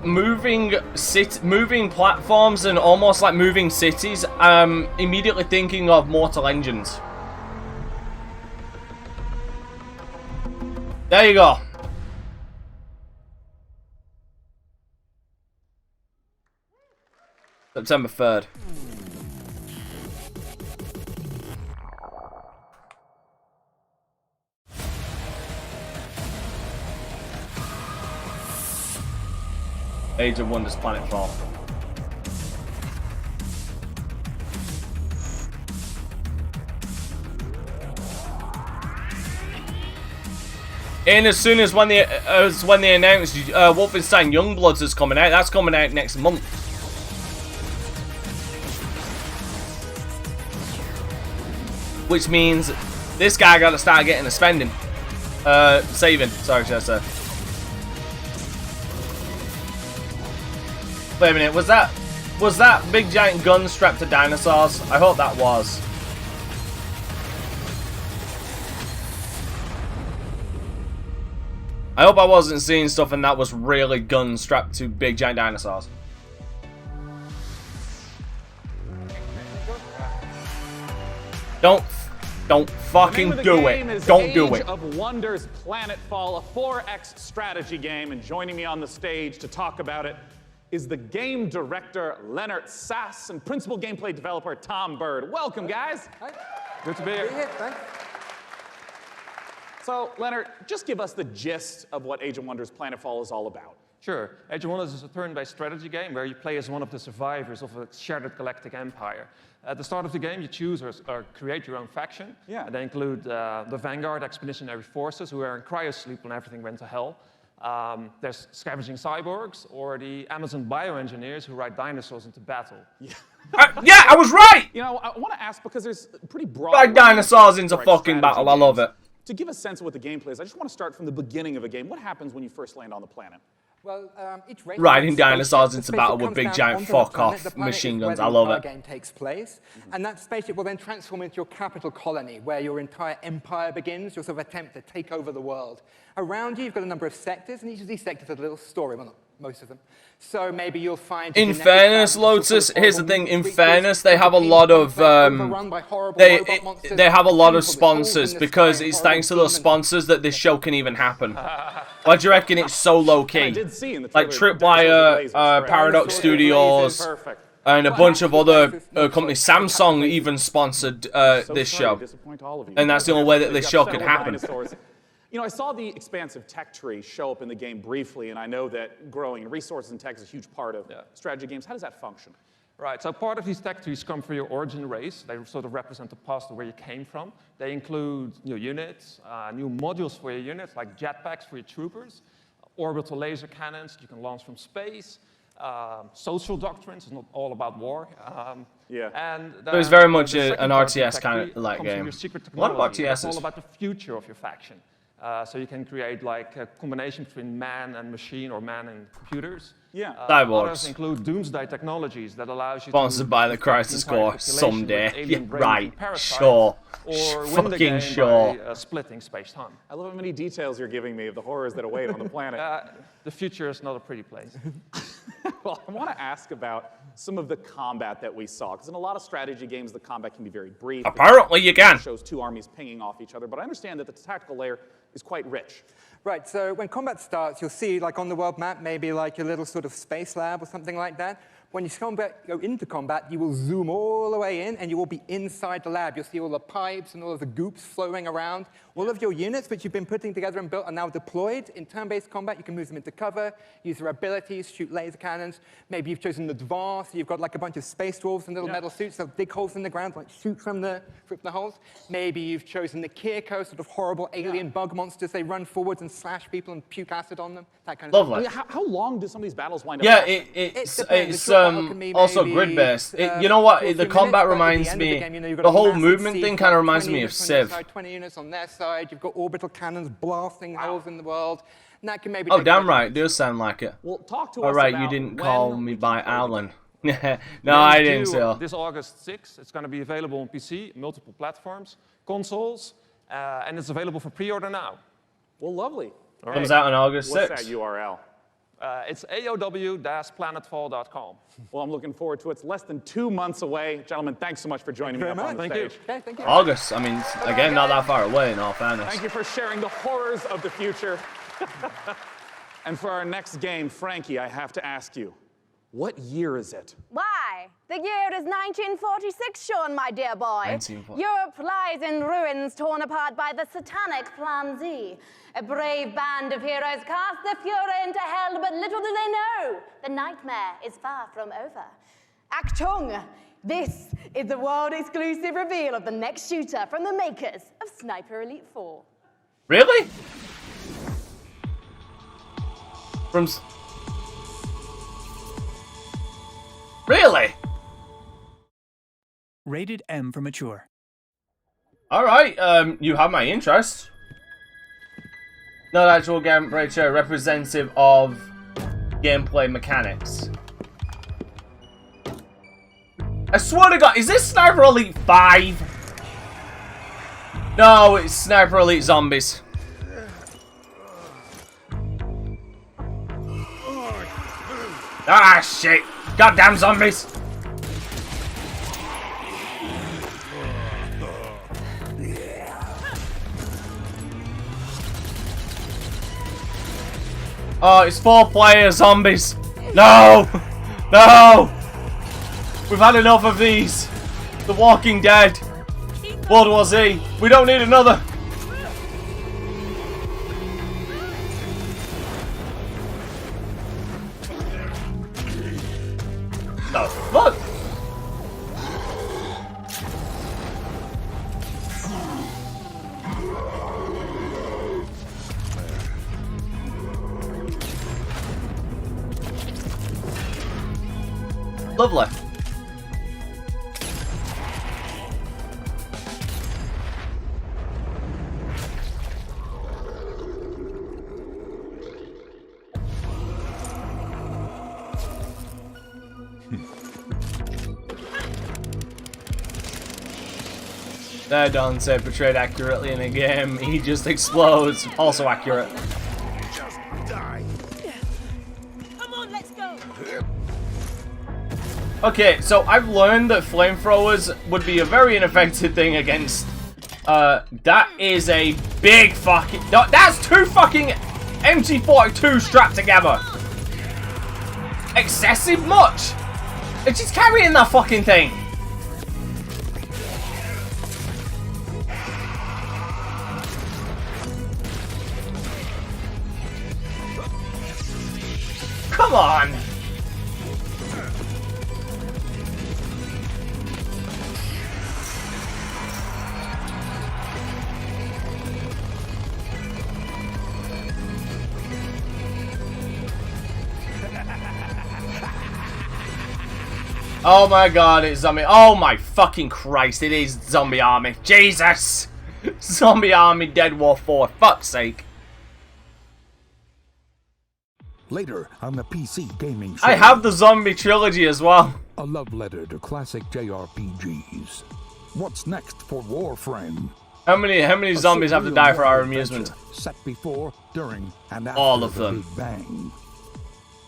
platforms and almost like moving cities. Immediately thinking of Mortal Engines. There you go. September 3rd. Age of Wonders Planetfall. And as soon as when they announced Wolfenstein Youngbloods is coming out, that's coming out next month. Which means this guy got to start getting the spending, saving. Sorry, should I say? Wait a minute, was that big giant gun strapped to dinosaurs? I hope that was. I hope I wasn't seeing stuff and that was really guns strapped to big giant dinosaurs. Don't fucking do it. Don't do it. Age of Wonders Planetfall, a 4X strategy game, and joining me on the stage to talk about it is the game director, Leonard Sass, and principal gameplay developer, Tom Bird. Welcome, guys. Hi. Good to be here. Thanks. So, Leonard, just give us the gist of what Age of Wonders Planetfall is all about. Sure. Age of Wonders is a turn-based strategy game where you play as one of the survivors of a shattered galactic empire. At the start of the game, you choose or create your own faction. Yeah. They include the Vanguard Expeditionary Forces, who are in cryosleep when everything went to hell. There's scavenging cyborgs, or the Amazon bioengineers who ride dinosaurs into battle. Yeah. Yeah, I was right! You know, I want to ask, because there's pretty broad... Ride dinosaurs into fucking battle, I love it. To give a sense of what the gameplay is, I just want to start from the beginning of a game. What happens when you first land on the planet? Well, each race Riding dinosaurs into battle with big giant fuck-off machine guns, I love it. The game takes place, and that spaceship will then transform into your capital colony, where your entire empire begins, your sort of attempt to take over the world. Around you, you've got a number of sectors, and each of these sectors has a little story. Well, not most of them. So maybe you'll find... In fairness, Lotus, here's the thing. In fairness, they have a lot of they have a lot of sponsors, because it's thanks to those sponsors that this show can even happen. Why do you reckon it's so low key? Like Tripwire, Paradox Studios, and a bunch of other companies. Samsung even sponsored this show, and that's the only way that this show could happen. You know, I saw the expansive tech tree show up in the game briefly, and I know that growing resources in tech is a huge part of strategy games. How does that function? Right, so part of these tech trees come from your origin race. They sort of represent the past of where you came from. They include new units, new modules for your units, like jetpacks for your troopers, orbital laser cannons you can launch from space, social doctrines, it's not all about war. And there's very much an RTS kind of like game. What about RTS? It's all about the future of your faction. So you can create like a combination between man and machine, or man and computers. Yeah. Cyborgs. Others include doomsday technologies that allows you sponsored by the Crisis Core someday. Yeah, right. Sure. Or win the game by splitting space-time. I love how many details you're giving me of the horrors that await on the planet. The future is not a pretty place. Well, I want to ask about some of the combat that we saw, because in a lot of strategy games, the combat can be very brief. Apparently you can. It shows two armies pinging off each other, but I understand that the tactical layer is quite rich. Right, so when combat starts, you'll see, like on the world map, maybe like a little sort of space lab or something like that. When you go into combat, you will zoom all the way in, and you will be inside the lab. You'll see all the pipes and all of the goops flowing around. All of your units, which you've been putting together and built, are now deployed. In turn-based combat, you can move them into cover, use their abilities, shoot laser cannons. Maybe you've chosen advanced. You've got like a bunch of space dwarves in little metal suits. They'll dig holes in the ground, like shoot from the holes. Maybe you've chosen the Kirko, sort of horrible alien bug monsters. They run forwards and slash people and puke acid on them. That kind of Lovely. I mean, how long do some of these battles wind up? Yeah, lasting? it's also grid-based. You know what? The combat reminds me. The whole movement thing kind of reminds me of Civ. 20 units on their side. You've got orbital cannons blasting holes in the world. And that can maybe Oh, damn right. It does sound like it. Well, talk to us Alright, you about didn't call me by Alan. No, It's I didn't, due so. This August 6th, it's going to be available on PC, multiple platforms, consoles, and it's available for pre-order now. Well, lovely. Comes out on August 6th. What's that URL? It's aow-planetfall.com. Well, I'm looking forward to it. It's less than 2 months away. Gentlemen, thanks so much for joining me up on the stage. Thank you. August, I mean, again, not that far away in all fairness. Thank you for sharing the horrors of the future. And for our next game, Frankie, I have to ask you, what year is it? Why? The year is 1946, Sean, my dear boy. 1940. Europe lies in ruins torn apart by the satanic Plan Z. A brave band of heroes cast the Fuhrer into hell, but little do they know, the nightmare is far from over. Achtung! This is the world-exclusive reveal of the next shooter from the makers of Sniper Elite 4. Really? Really? Rated M for mature. Alright, you have my interest. Not actual gameplay show, representative of gameplay mechanics. I swear to God, is this Sniper Elite 5? No, it's Sniper Elite Zombies. Ah, shit. Goddamn zombies. Oh, it's 4-player zombies. No! No! We've had enough of these. The Walking Dead. World War Z. We don't need another. The fuck? Lovely. There, Dante portrayed accurately in a game. He just explodes. Also accurate. Just die. Come on, let's go. Okay, so I've learned that flamethrowers would be a very ineffective thing against. That is a big fucking. No, that's 2 fucking MG42 strapped together. Excessive much. It's just carrying that fucking thing. Come on! Oh my god, it's zombie. Oh my fucking Christ, it is Zombie Army. Jesus! Zombie Army Dead War 4, fuck's sake. Later on the PC gaming show, I have the Zombie Trilogy as well. a love letter to classic JRPGs. What's next for Warframe? How many zombies have to die for our amusement? Set before, during, and after All of the them. Big Bang.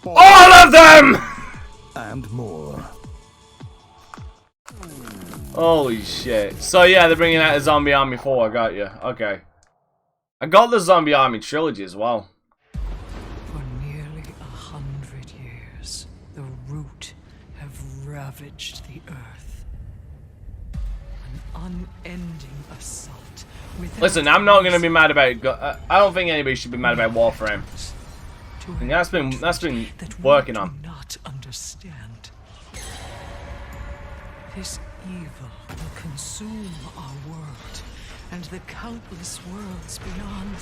All of them! And more. Holy shit. So yeah, they're bringing out a Zombie Army 4, I got you. Okay. I got the Zombie Army Trilogy as well. For nearly 100 years, the Root have ravaged the Earth. An unending assault. Listen, I'm not gonna be mad about. I don't think anybody should be mad about Warframe. And that's been working on. Not understand. This evil will consume our world and the countless worlds beyond.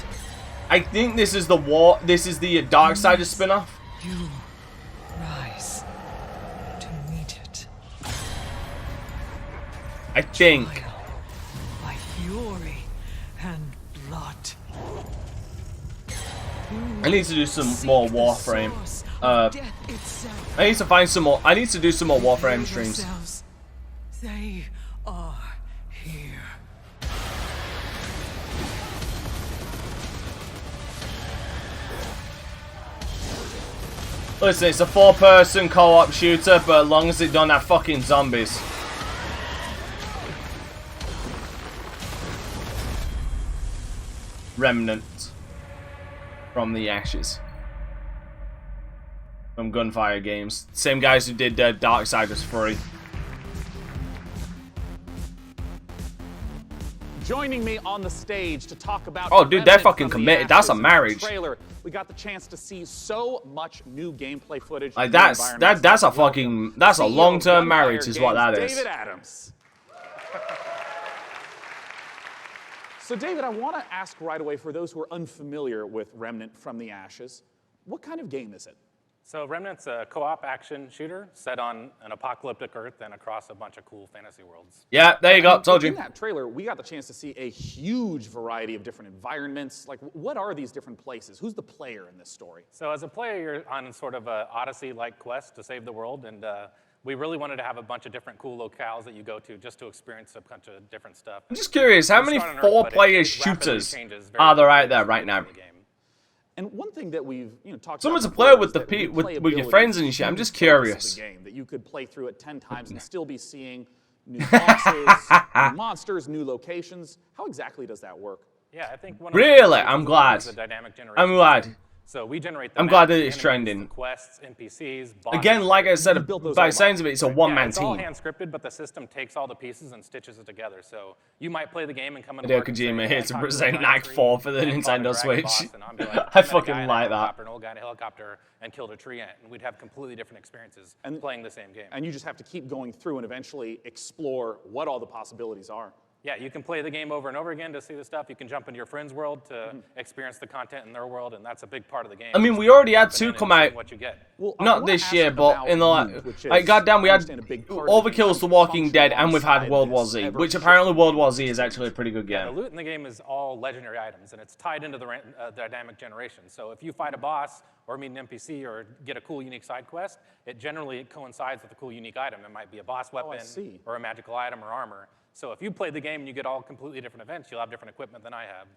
I think this is the Dark Side spin-off. You rise to I think. By fury and blood. I need to do some more Warframe. I need to find some more. I need to do some more Warframe streams. They are here. Listen, it's a 4-person co-op shooter, but as long as it don't have fucking zombies. Remnant from the Ashes. From Gunfire Games. Same guys who did Darksiders 3. Joining me on the stage to talk about. Oh, dude, they're fucking committed. That's a marriage. Trailer. We got the chance to see so much new gameplay footage. Like that's a fucking long-term marriage, is what that is. David Adams. So, David, I want to ask right away, for those who are unfamiliar with Remnant from the Ashes, what kind of game is it? So Remnant's a co-op action shooter set on an apocalyptic Earth and across a bunch of cool fantasy worlds. Yeah, there you go. Told you. In that trailer, we got the chance to see a huge variety of different environments. Like, what are these different places? Who's the player in this story? So as a player, you're on sort of a Odyssey-like quest to save the world, and we really wanted to have a bunch of different cool locales that you go to just to experience a bunch of different stuff. I'm just curious, how many 4-player shooters are there out there right now? And one thing that we've talked Someone to about play with with your friends and shit. I'm just curious. The game that you could play through it 10 times and still be seeing new bosses, new monsters, new locations. How exactly does that work? Yeah, I think one Really, I'm glad. is the dynamic generation. I'm glad. So we generate. I'm glad that it's trending. Quests, NPCs, bosses. Again, like I said, by the sounds of it, it's a one-man It's all team. hand scripted, but the system takes all the pieces and stitches it together. So you might play the game and come into Hideo work and say, Kojima "Hey, here I to talked a present giant Knight tree 4 for the and fought a Nintendo dragon Switch. boss," and I'll be like, I "Met a guy fucking in a like that. helicopter, an old guy in a helicopter, and killed a tree ant," and we'd have completely different experiences playing the same game. And you just have to keep going through and eventually explore what all the possibilities are. Yeah, you can play the game over and over again to see the stuff. You can jump into your friend's world to experience the content in their world, and that's a big part of the game. I mean, we already had two come out. What you get. Not this year, but in the like, goddamn, we had Overkill's The Walking Dead, and we've had World War Z, which apparently World War Z is actually a pretty good The game. loot in the game is all legendary items, and it's tied into the dynamic generation. So if you fight a boss or meet an NPC or get a cool, unique side quest, it generally coincides with a cool, unique item. It might be a boss weapon or a magical item or armor. So if you play the game and you get all completely different events, you'll have different equipment than I have.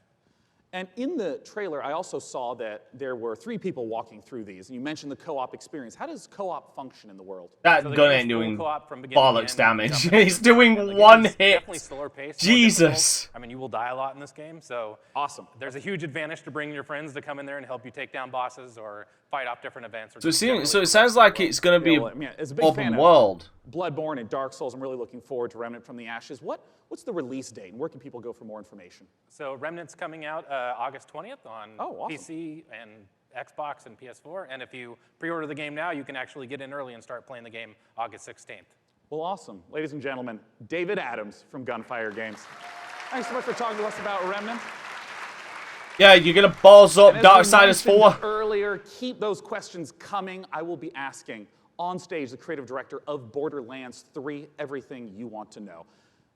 And in the trailer, I also saw that there were 3 people walking through these. And you mentioned the co-op experience. How does co-op function in the world? That gun ain't doing bollocks damage. He's doing one hit. Jesus. I mean, you will die a lot in this game, so awesome. There's a huge advantage to bringing your friends to come in there and help you take down bosses or fight off different events. So it sounds like it's going to be open world. Bloodborne and Dark Souls. I'm really looking forward to Remnant from the Ashes. What's the release date, and where can people go for more information? So Remnant's coming out August 20th on PC and Xbox and PS4. And if you pre-order the game now, you can actually get in early and start playing the game August 16th. Well, awesome. Ladies and gentlemen, David Adams from Gunfire Games. Thanks so much for talking to us about Remnant. Yeah, you're going to balls up Darksiders 4. Earlier, keep those questions coming. I will be asking on stage the creative director of Borderlands 3 everything you want to know.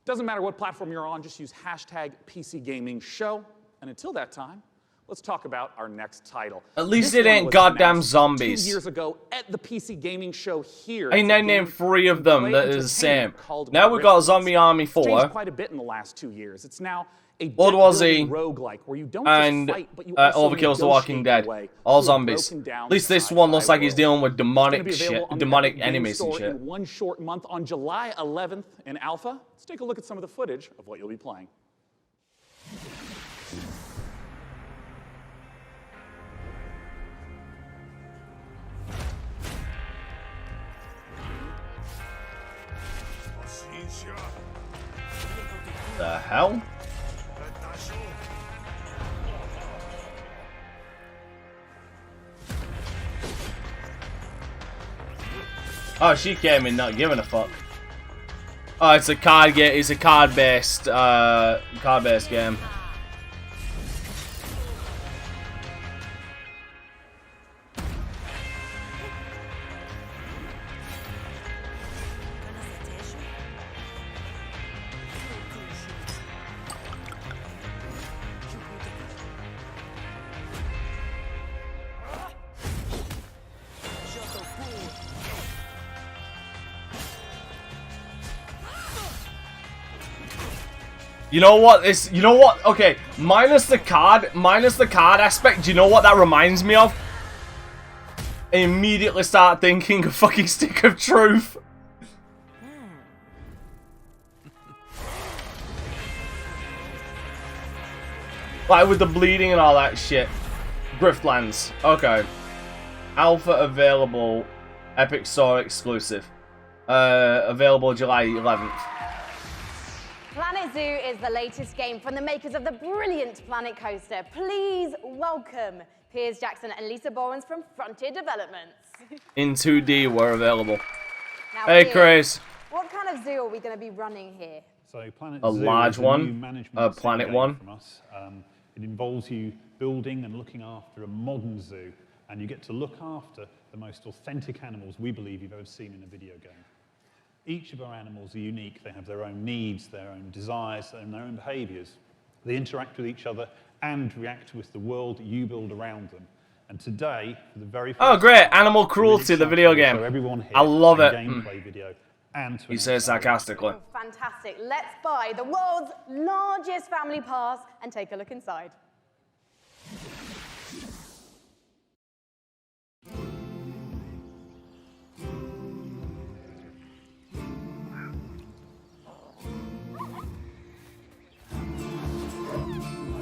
Doesn't matter what platform you're on, just use hashtag #PCGamingShow. And until that time, let's talk about our next title. At least This it one ain't was goddamn announced zombies. 2 years ago at the PC Gaming Show here. I named 3 of them that is the same. Now we've got Zombie Army 4. Changed quite a bit in the last 2 years. It's now a World War Z, roguelike where you don't and just fight, but you also Overkill's The Walking Dead. All zombies. At least this one looks like he's dealing with demonic shit, demonic enemies and shit. In one short month on July 11th in Alpha. Let's take a look at some of the footage of what you'll be playing. The hell? Oh, she came in not giving a fuck. Oh, it's a card game. It's a card-based game. You know what? You know what? Okay, minus the card aspect. Do you know what that reminds me of? I immediately start thinking of fucking Stick of Truth. Like with the bleeding and all that shit. Griftlands. Okay. Alpha available. Epic Store exclusive. Available July 11th. Planet Zoo is the latest game from the makers of the brilliant Planet Coaster. Please welcome Piers Jackson and Lisa Bowens from Frontier Developments. In 2D were available. Now, Hey, Piers, Chris. what kind of zoo are we going to be running here? So Planet A Zoo large is a one, new management a sim planet game one. from us. It involves you building and looking after a modern zoo, and you get to look after the most authentic animals we believe you've ever seen in a video game. Each of our animals are unique. They have their own needs, their own desires, and their own behaviors. They interact with each other and react with the world that you build around them. And today, for the very first Oh, great. time, Animal we're Cruelty, the excited video to game. show everyone here I love a it. gameplay video and to He says sarcastically. Fantastic. Let's buy the world's largest family pass and take a look inside.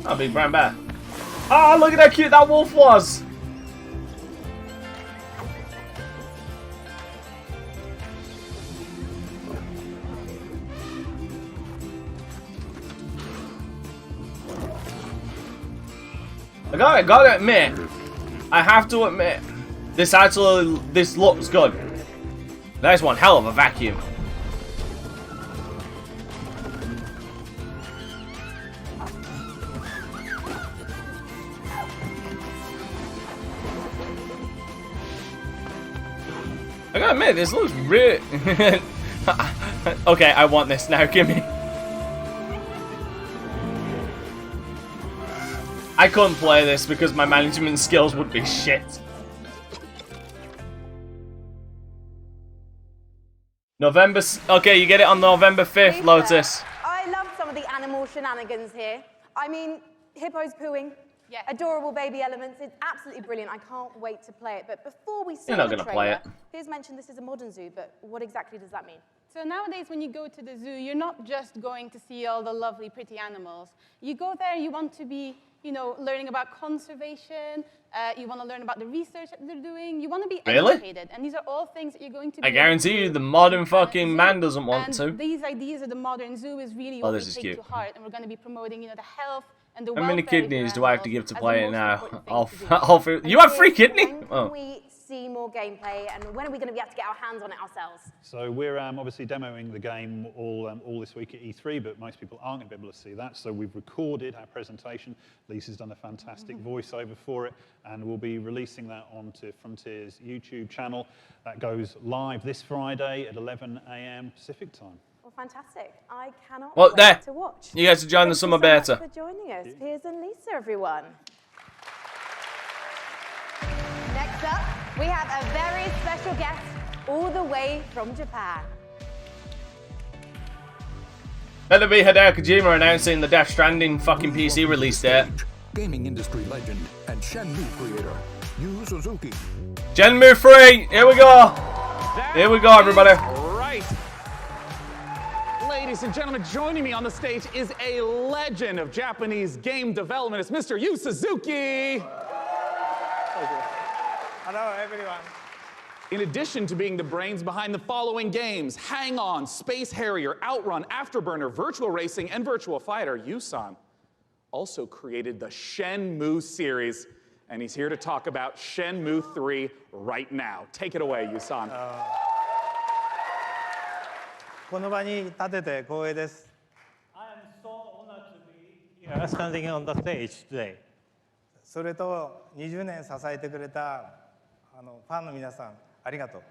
Oh, big brown bear. Oh, look at how cute that wolf was. I gotta admit, I have to admit, this looks good. There's one hell of a vacuum. I gotta admit, this looks really... Okay, I want this now, gimme. I couldn't play this because my management skills would be shit. Okay, you get it on November 5th, Lotus. I love some of the animal shenanigans here. I mean, hippos pooing, adorable baby elements. It's absolutely brilliant. I can't wait to play it. But before we see You're not the gonna trailer, play it. Piers mentioned this is a modern zoo, but what exactly does that mean? So nowadays, when you go to the zoo, you're not just going to see all the lovely, pretty animals. You go there, you want to be, you know, learning about conservation. You want to learn about the research that they're doing. You want to be Really? educated, and these are all things that you're going to be. I guarantee you the modern fucking man doesn't want to. These ideas of the modern zoo is really Oh, what we this is take cute. to heart, and we're going to be promoting, you know, the health and the How many welfare of kidneys your do I have to animals give to as play the it most now? important thing to do. You have free kidney? When can Oh. we see more gameplay, and when are we going to be able to get our hands on it ourselves? So we're obviously demoing the game all this week at E3, but most people aren't going to be able to see that. So we've recorded our presentation. Lisa's done a fantastic voiceover for it, and we'll be releasing that onto Frontier's YouTube channel. That goes live this Friday at 11 a.m. Pacific time. Well, fantastic. I cannot Well, wait there. to watch. You guys to join the Thank summer you so much beta. for joining us, Piers and Lisa, everyone. Next up, we have a very special guest all the way from Japan. Better be Hideo Kojima announcing the Death Stranding fucking PC release date. Gaming industry legend and Shenmue creator, Yu Suzuki. Shenmue 3, here we go. Here we go, everybody. Right. Ladies and gentlemen, joining me on the stage is a legend of Japanese game development. It's Mr. Yu Suzuki. Hello, everyone. In addition to being the brains behind the following games, Hang On, Space Harrier, Outrun, Afterburner, Virtual Racing, and Virtual Fighter, Yu-san also created the Shenmue series, and he's here to talk about Shenmue 3 right now. Take it away, Yu-san. この場に立てて光栄です。I am so honored to be here standing on the stage today. それと20年支えてくれたファンの皆さん、ありがとう。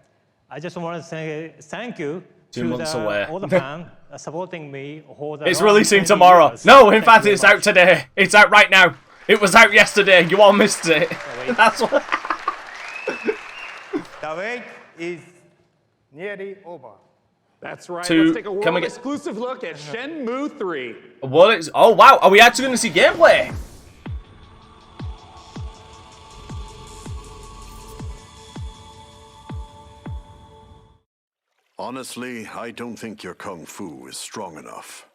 I just want to say thank you Two to months away. all the fans supporting me for the It's last releasing 20 tomorrow. years. No, in Thank fact, you it's very out today. It's out right now. It was out yesterday. You all missed it. That's what. The wait is nearly over. That's right. to... Let's take a Can we world get... exclusive look at Shenmue 3. What is... Oh, wow. Are we actually going to see gameplay? Honestly, I don't think your kung fu is strong enough.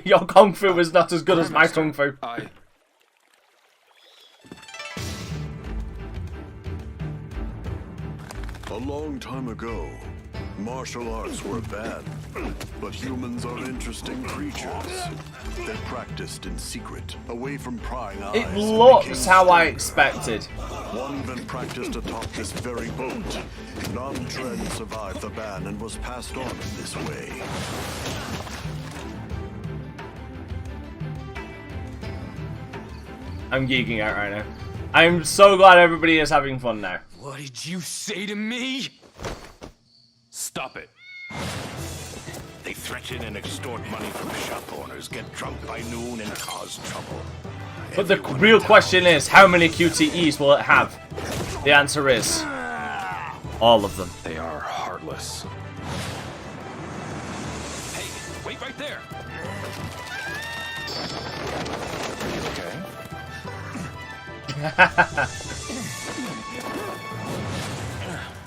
Your kung fu is not as good as my kung fu. A long time ago, martial arts were bad, but humans are interesting creatures. They practiced in secret, away from prying eyes. It looks how I expected. One even practiced atop this very boat. Non-Tread survived the ban and was passed on in this way. I'm geeking out right now. I'm so glad everybody is having fun now. What did you say to me? Stop it. They threaten and extort money from shop owners, get drunk by noon, and cause trouble. But the real question is, how many QTEs will it have? The answer is, all of them. They are heartless. Hey, wait right there.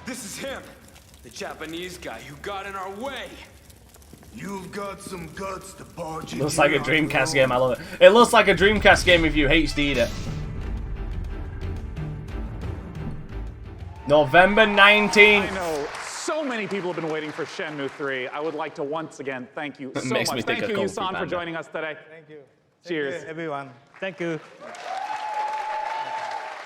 This is him, the Japanese guy who got in our way. You've got some guts to barge in. Looks like a Dreamcast game, I love it. It looks like a Dreamcast game if you HD'd it. November 19th. I know so many people have been waiting for Shenmue 3. I would like to once again thank you so much. Thank you, Yusan, for joining us today. Thank you. Cheers. Thank you, everyone. Thank you.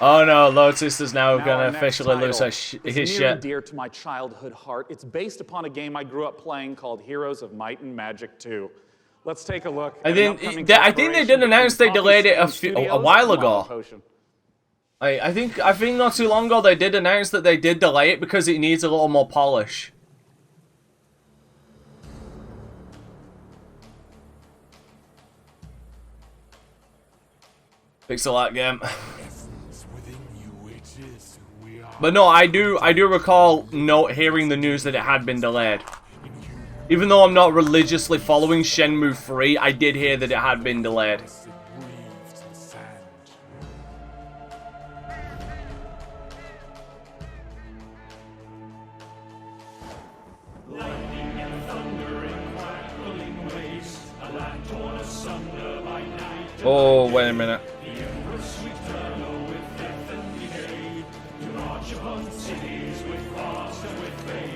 Oh no, Lotus is now Now gonna our next officially lose title his is shit. near and dear to my childhood heart. It's based upon a game I grew up playing called Heroes of Might and Magic 2. Let's take a look. I at an upcoming think they did announce they delayed it a while ago. Potion. I think not too long ago they did announce that they did delay it because it needs a little more polish. Pixel art game. But no, I do recall hearing the news that it had been delayed. Even though I'm not religiously following Shenmue 3, I did hear that it had been delayed. Oh, wait a minute.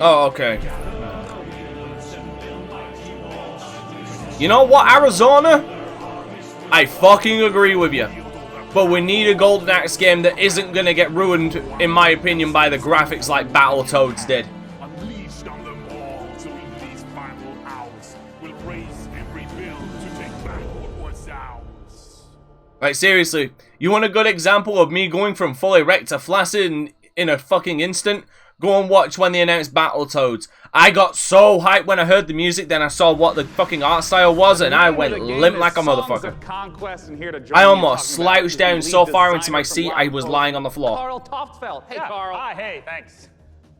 Oh, okay. You know what, Arizona? I fucking agree with you. But we need a Golden Axe game that isn't gonna get ruined, in my opinion, by the graphics like Battletoads did. Like, seriously, you want a good example of me going from fully wrecked to flaccid in a fucking instant? Go and watch when they announced Battletoads. I got so hyped when I heard the music, then I saw what the fucking art style was, and I went limp like a motherfucker. I almost slouched down so far into my seat, I was lying on the floor. Carl Toftfeld. Hey, Carl. Hi, hey, thanks.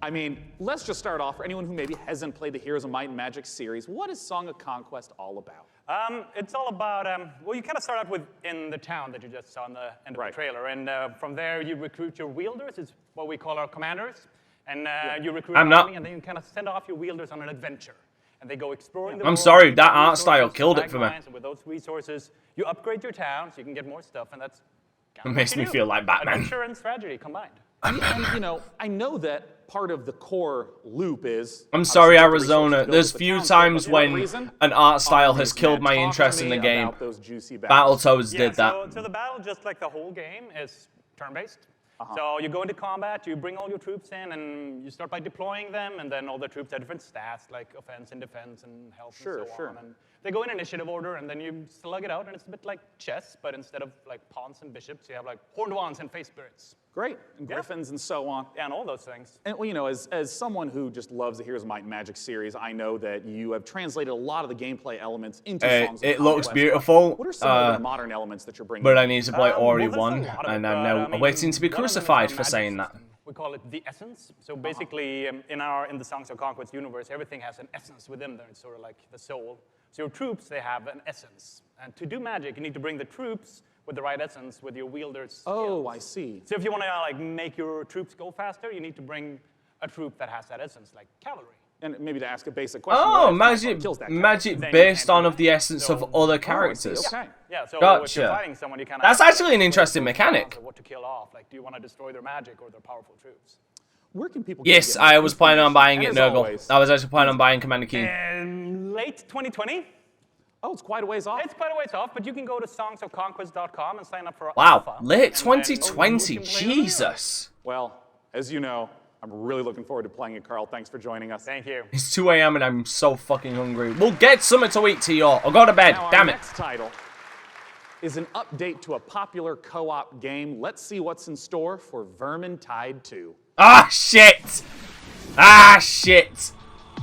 I mean, let's just start off, for anyone who maybe hasn't played the Heroes of Might and Magic series, what is Song of Conquest all about? It's all about, well, you kind of start out with in the town that you just saw in the end of the trailer, and from there you recruit your wielders, it's what we call our commanders, and you recruit an army, and then you kind of send off your wielders on an adventure, and they go exploring the world. I'm sorry, that art style killed it for me. And with those resources, you upgrade your town so you can get more stuff, and that's It makes me feel like Batman. adventure and strategy combined. And, you know, I know that part of the core loop is... I'm sorry, Arizona. There's few times when an art style has killed my interest in the game. Battletoads did that. So the battle, just like the whole game, is turn-based. So you go into combat, you bring all your troops in, and you start by deploying them, and then all the troops have different stats, like offense and defense and health and so on. And they go in initiative order, and then you slug it out, and it's a bit like chess, but instead of like pawns and bishops, you have like horned wands and face spirits. Great, and griffins and so on. Yeah, and all those things. And well, you know, as someone who just loves the Heroes of Might and Magic series, I know that you have translated a lot of the gameplay elements into Songs of It looks Conquest. beautiful, What are some of the modern elements that you're bringing? but I need to play Ori well, 1, there's a lot of and it, I'm now I mean, waiting to be one of them is crucified our for magic saying that. system, We call it the essence. So basically, in the Songs of Conquest universe, everything has an essence within there. It's sort of like the soul. So your troops, they have an essence. And to do magic, you need to bring the troops with the right essence with your wielder's skills. I see. So if you want to like make your troops go faster, you need to bring a troop that has that essence, like cavalry. And maybe to ask a basic question. Oh, magic based on of the essence of other characters. Okay. Yeah, so if Gotcha. you're fighting someone, you kind of That's actually an interesting mechanic. what to kill off. Like, do you want to destroy their magic or their powerful troops? Where can people Yes, get I was planning on buying it, as Nurgle. always- I was actually planning on buying Commander Keen. In late 2020. Oh, it's quite a ways off. It's quite a ways off, but you can go to songsofconquest.com and sign up for Wow, alpha. late And then- 2020, Jesus. Well, as you know, I'm really looking forward to playing it, Carl. Thanks for joining us. Thank you. It's 2 a.m. and I'm so fucking hungry. We'll get something to eat to you all. I'll go to bed, Now, damn our it. next title is an update to a popular co-op game. Let's see what's in store for Vermintide 2. Ah, shit! Ah, shit!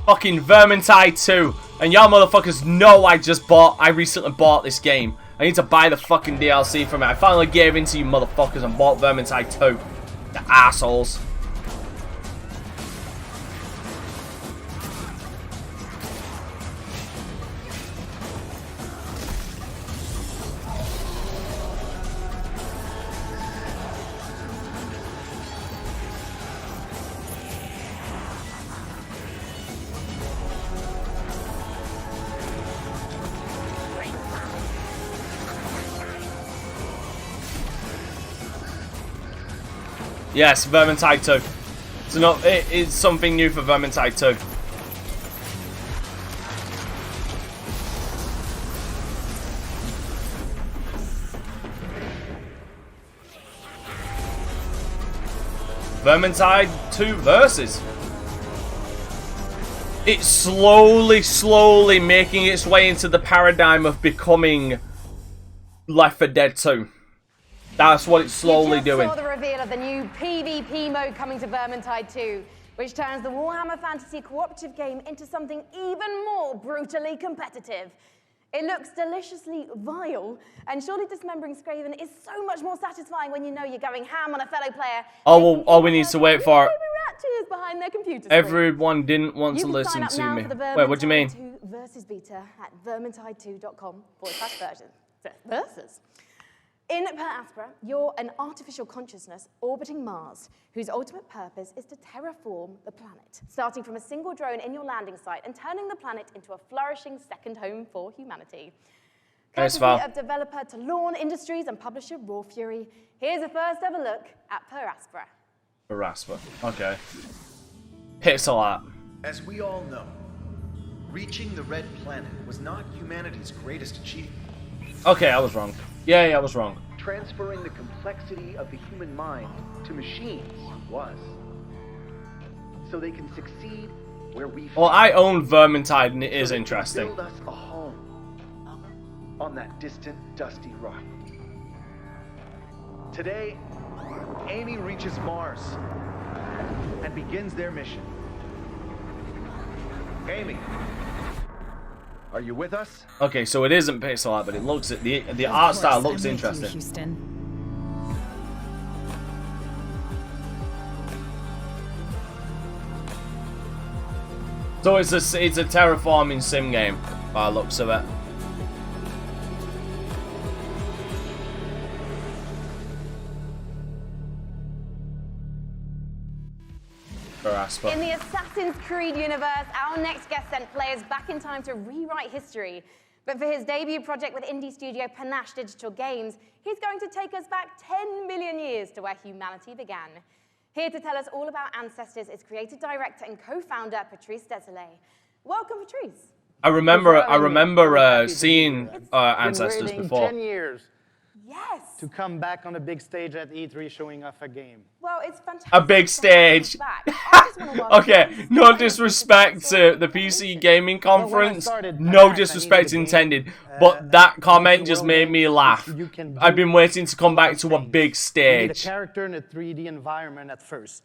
Fucking Vermintide 2. And y'all motherfuckers know I recently bought this game. I need to buy the fucking DLC from it. I finally gave in to you motherfuckers and bought Vermintide 2. The assholes. Yes, Vermintide 2. So it's something new for Vermintide 2. Vermintide 2 Versus. It's slowly making its way into the paradigm of becoming Left 4 Dead 2. That's what it's slowly doing. You just saw the reveal of the new PvP mode coming to Vermintide 2, which turns the Warhammer Fantasy cooperative game into something even more brutally competitive. It looks deliciously vile, and surely dismembering Scraven is so much more satisfying when you know you're going ham on a fellow player. All we need to wait for. Behind their computer screen. Everyone didn't want to listen to me. Wait, what do you mean? Vermintide 2 Versus beta at vermintide2.com/versus. In Per Aspera, you're an artificial consciousness orbiting Mars, whose ultimate purpose is to terraform the planet, starting from a single drone in your landing site and turning the planet into a flourishing second home for humanity. Thanks, Courtesy Val. of developer Talon Industries and publisher Raw Fury, here's a first ever look at Per Aspera. Rasper. Okay. Pixel art. As we all know, reaching the Red Planet was not humanity's greatest achievement. Okay, I was wrong. Yeah, I was wrong. Transferring the complexity of the human mind to machines was. So they can succeed where we Well, I own Vermintide and it is interesting. build us a home on that distant, dusty rock. Today, Amy reaches Mars and begins their mission. Amy, are you with us? Okay, so it isn't pixel art, but it looks at the art style looks interesting. Houston. So it's a terraforming sim game by the looks of it. In the Assassin's Creed universe, our next guest sent players back in time to rewrite history. But for his debut project with indie studio Panache Digital Games, he's going to take us back 10 million years to where humanity began. Here to tell us all about ancestors is creative director and co-founder Patrice Desolé. Welcome, Patrice. I remember seeing ancestors Been waiting before. 10 years. Yes. To come back on a big stage at E3 showing off a game. Well, it's fantastic. A big stage. Okay, no disrespect to the PC gaming conference. No disrespect intended. But that comment just made me laugh. I've been waiting to come back to a big You need a stage. character in a 3D environment at first.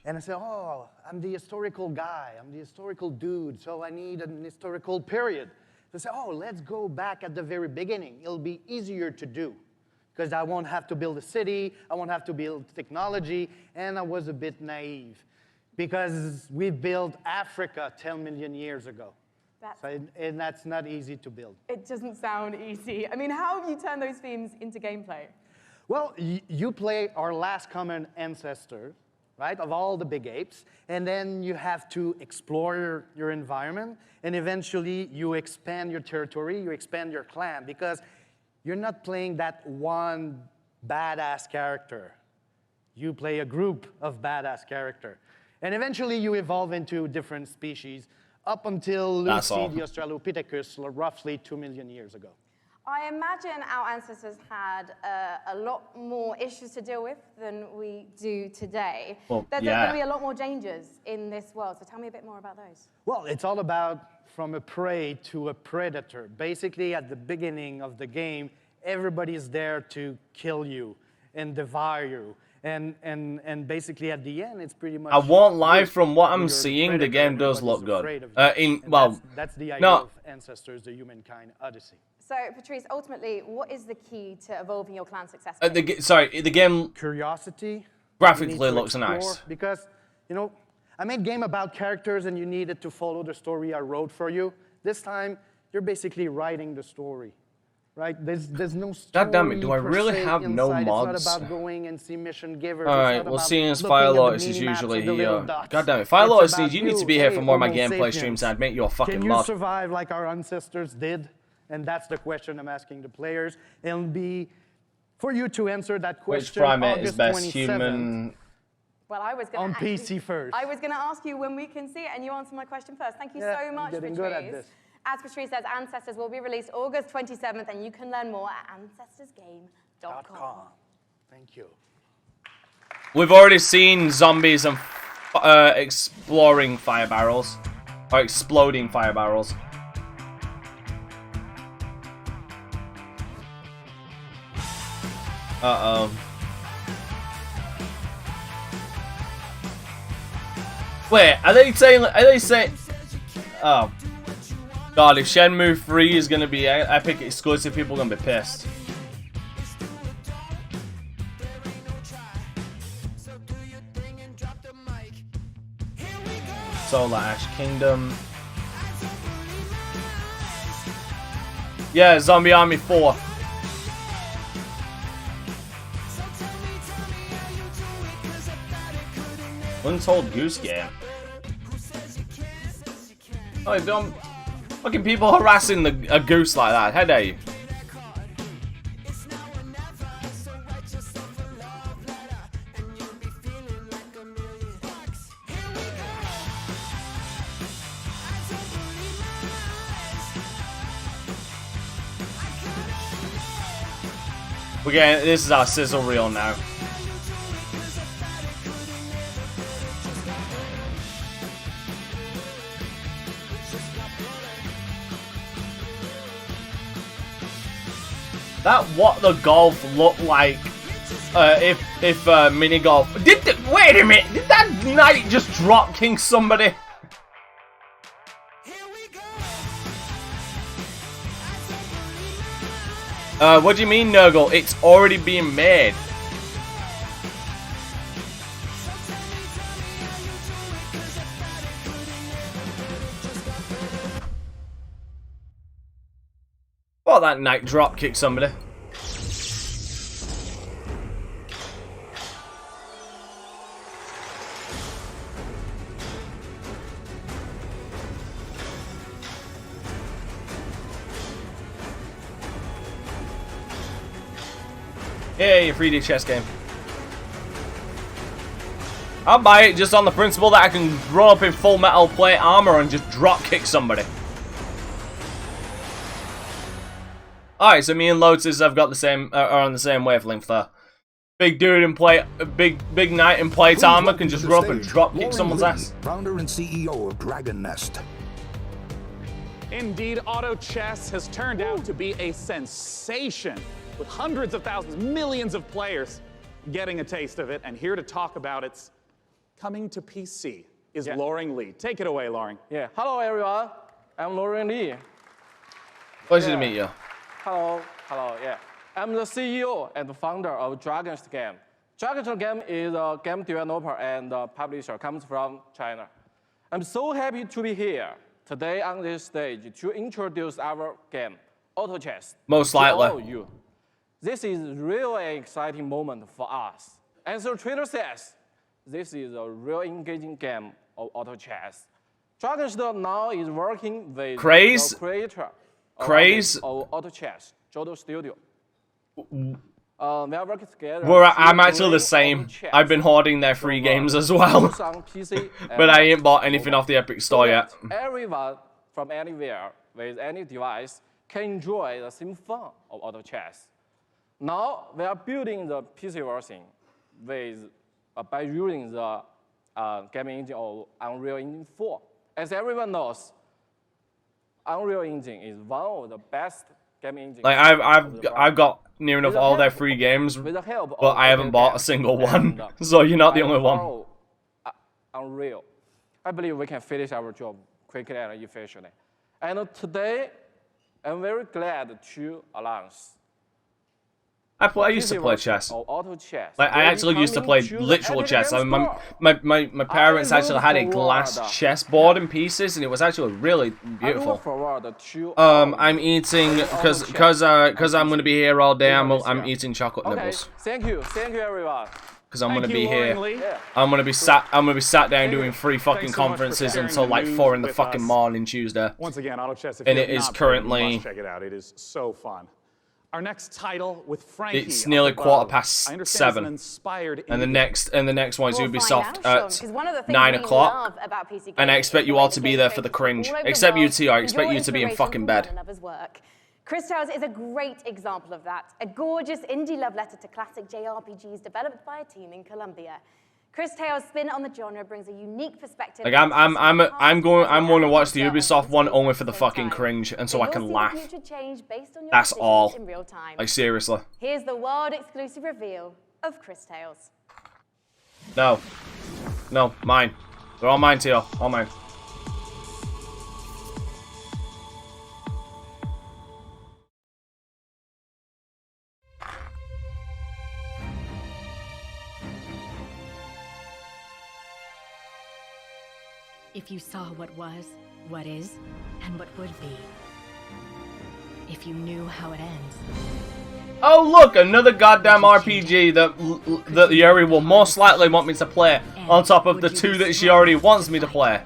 And I say, oh, I'm the historical guy. I'm the historical dude, so I need an historical period. They say, oh, let's go back at the very beginning. It'll be easier to do. because I won't have to build a city, I won't have to build technology, and I was a bit naive because we built Africa 10 million years ago. And that's not easy to build. It doesn't sound easy. I mean, how have you turned those themes into gameplay? Well, you play our last common ancestor, right, of all the big apes, and then you have to explore your environment, and eventually you expand your territory, you expand your clan, because you're not playing that one badass character. You play a group of badass characters. And eventually you evolve into different species, up until Lucy the Australopithecus, roughly 2 million years ago. I imagine our ancestors had a lot more issues to deal with than we do today. Well, There's going to be a lot more dangers in this world, so tell me a bit more about those. Well, it's all about from a prey to a predator. Basically, at the beginning of the game, everybody's there to kill you and devour you. And basically at the end, it's pretty much... I won't lie, from what I'm seeing, the game does look good. That's the idea of Ancestors, the Humankind Odyssey. So, Patrice, ultimately, what is the key to evolving your clan success? The game... Curiosity. Graphically looks nice. Because, you know, I made a game about characters and you needed to follow the story I wrote for you. This time, you're basically writing the story. Right? There's no story. God damn it, do I really have no mods? It's not about going and see mission givers. Alright, well, seeing as Fire Lotus is usually here. God damn it, Fire Lotus, you need to be here for more of my gameplay streams, I'd make you a fucking mod. Can you mod. survive like our ancestors did? And that's the question I'm asking the players. It'll be for you to answer that question. Which primate is best, human? Well, I was going to PC first. I was going to ask you when we can see it, and you answered my question first. Thank you so much, getting Patrice. good at this. As Patrice says, Ancestors will be released August 27th, and you can learn more at AncestorsGame.com. Thank you. We've already seen zombies and exploring fire barrels. Or exploding fire barrels. Uh-oh. Wait, are they saying... Oh. God, if Shenmue 3 is gonna be Epic exclusive, people are gonna be pissed. Solar Ash Kingdom. Yeah, Zombie Army 4. Untold Goose Game. Oh, don't. Fucking people harassing a goose like that. How dare you? We're getting, this is our sizzle reel now. That what the golf looked like if mini golf wait a minute, did that knight just drop king somebody? What do you mean, Nurgle? It's already being made. Well, that knight drop kicked somebody. Yay, a 3D chess game. I'll buy it just on the principle that I can run up in full metal plate armor and just drop kick somebody. Alright, so me and Lotus have got the same, are on the same wavelength there. Big dude in plate, big knight in plate armor can just run up and drop kick someone's ass. Founder and CEO of Dragon Nest. Indeed, auto chess has turned out to be a sensation, with hundreds of thousands, millions of players getting a taste of it. And here to talk about it's coming to PC is Loring Lee. Take it away, Loring. Yeah. Hello, everyone. I'm Loring Lee. Pleasure to meet you. Hello. Hello. Yeah. I'm the CEO and founder of Dragon's Game. Dragon's Game is a game developer and publisher, comes from China. I'm so happy to be here today on this stage to introduce our game, Auto Chess. Most to likely. all of you. This is really an exciting moment for us. As the trailer says, this is a real engaging game of auto chess. Dragon's Den now is working with Craze? the creator Craze? of auto chess, Jodo Studio. We are working together. I'm actually the same. I've been hoarding their free games as well. But I ain't bought anything off the Epic Store yet. Everyone from anywhere with any device can enjoy the same fun of auto chess. Now we are building the PC version with by using the gaming engine of Unreal Engine 4. As everyone knows, Unreal Engine is one of the best gaming engines. Like I've got near enough all their free games, but I haven't bought a single one. So you're not the only one. Unreal. I believe we can finish our job quickly and efficiently. And today, I'm very glad to announce I used to play chess. Auto chess. Like I actually used to play literal chess. I mean, my parents actually had a glass chessboard in pieces, and it was actually really beautiful. I'm eating because I'm gonna be here all day. I'm eating chocolate nibbles. Thank you everyone. Because I'm gonna be here. I'm gonna be sat down doing 3 fucking conferences until like 4 in the fucking morning Tuesday. Once again, Auto Chess. If and you it have is not played, currently. you must check it out. It is so fun. Our next title with Frankie. It's nearly 7:15, and the next one is Ubisoft at 9 o'clock. And I expect you all to be there for the cringe. Except you two, I expect you to be in fucking bed. Chris Tales is a great example of that. A gorgeous indie love letter to classic JRPGs developed by a team in Colombia. Chris Tales' spin on the genre brings a unique perspective. Like I'm going to watch the Ubisoft one only for the fucking cringe and so I can laugh. That's all. Like seriously. Here's the world exclusive reveal of Chris Tales. No, mine. They're all mine, Teo. All mine. If you saw what was, what is, and what would be. If you knew how it ends. Oh look, another goddamn RPG that Yuri will most likely want me to play on top of the 2 that she already wants me to play.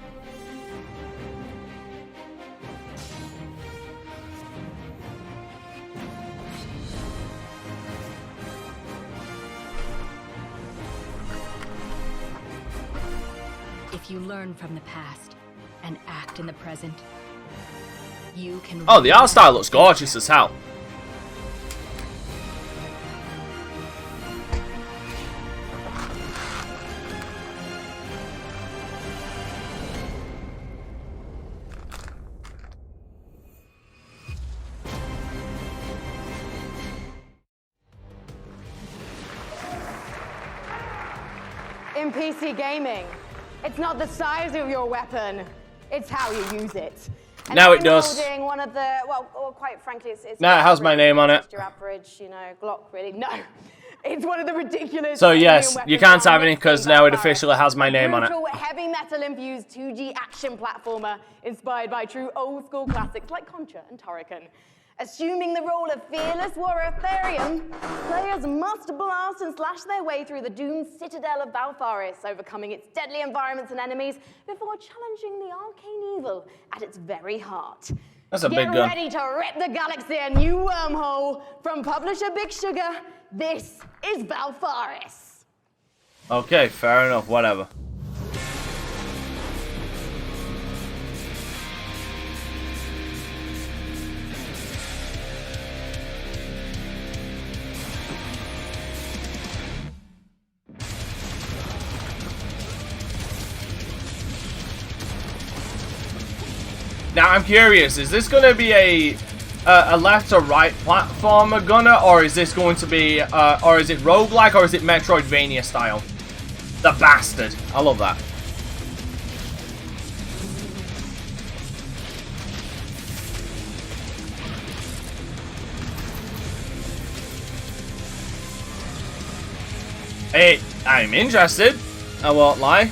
If you learn from the past and act in the present, you can. Oh, the art style looks gorgeous as hell. In PC gaming, it's not the size of your weapon, it's how you use it. And now it I'm does. holding one of the, well, quite frankly, it's now it has my name on it. Your average, Glock, really. No, it's one of the ridiculous. So yes, you can't have any because now it officially has my name on it. Heavy metal infused 2G action platformer inspired by true old school classics like Contra and Turrican. Assuming the role of fearless warrior Therian, players must blast and slash their way through the doomed citadel of Valfaris, overcoming its deadly environments and enemies before challenging the arcane evil at its very heart. That's a big gun. Get ready to rip the galaxy a new wormhole. From publisher Big Sugar, this is Valfaris. Okay, fair enough, whatever. Now I'm curious, is this going to be a left or right platformer gunner, or is this going to be, or is it roguelike, or is it Metroidvania style? The bastard. I love that. I'm interested. I won't lie.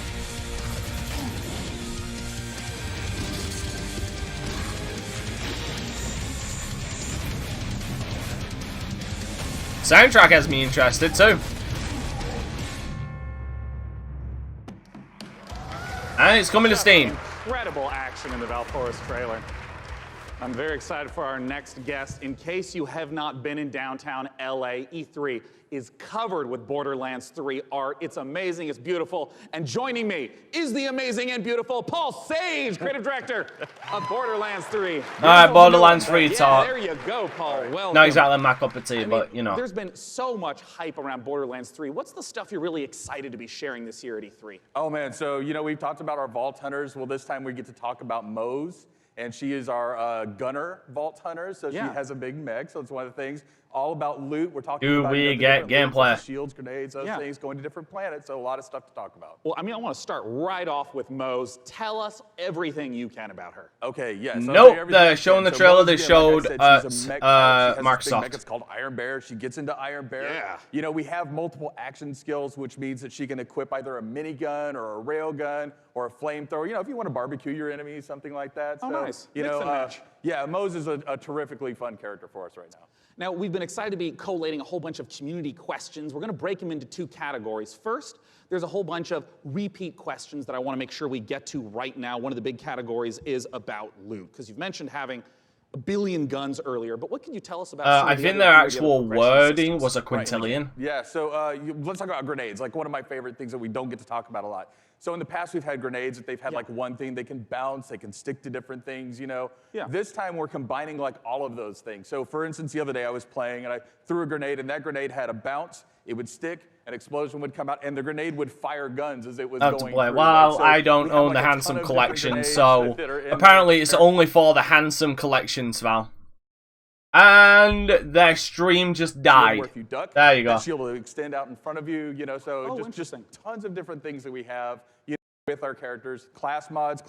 Soundtrack has me interested too. And it's coming to Steam. Incredible action in the Valporis trailer. I'm very excited for our next guest. In case you have not been in downtown LA, E3 is covered with Borderlands 3 art. It's amazing, it's beautiful. And joining me is the amazing and beautiful Paul Sage, creative director of Borderlands 3. Alright, Borderlands 3 talk. There you go, Paul. Well, Not exactly my cup of tea, but you know. There's been so much hype around Borderlands 3. What's the stuff you're really excited to be sharing this year at E3? Oh man, so we've talked about our Vault Hunters. Well, this time we get to talk about Mose. And she is our gunner vault hunter, so she has a big mech, so it's one of the things. All about loot. We're talking about we get gameplay? Shields, grenades, those things, going to different planets, so a lot of stuff to talk about. Well, I want to start right off with Mose. Tell us everything you can about her. Okay, yes. Nope, they're showing the trailer. They showed Microsoft. It's called Iron Bear. She gets into Iron Bear. Yeah. We have multiple action skills, which means that she can equip either a minigun or a railgun or a flamethrower. If you want to barbecue your enemies, something like that. Oh, so, nice. Mix and match. Yeah, Mose is a terrifically fun character for us right now. Now, we've been excited to be collating a whole bunch of community questions. We're going to break them into two categories. First, there's a whole bunch of repeat questions that I want to make sure we get to right now. One of the big categories is about loot, because you've mentioned having a billion guns earlier, but what can you tell us about I think their actual wording was a quintillion. Right. Yeah, so let's talk about grenades, like one of my favorite things that we don't get to talk about a lot. So in the past, we've had grenades that they've had like one thing. They can bounce, they can stick to different things, Yeah. This time, we're combining like all of those things. So for instance, the other day I was playing and I threw a grenade and that grenade had a bounce, it would stick, an explosion would come out, and the grenade would fire guns as it was going through. Well, so I don't own the Handsome Collection, so apparently it's only for the Handsome Collections, Val. And their stream just died. If you duck, there you go. The shield will extend out in front of you, so just tons of different things that we have with our characters. Class mods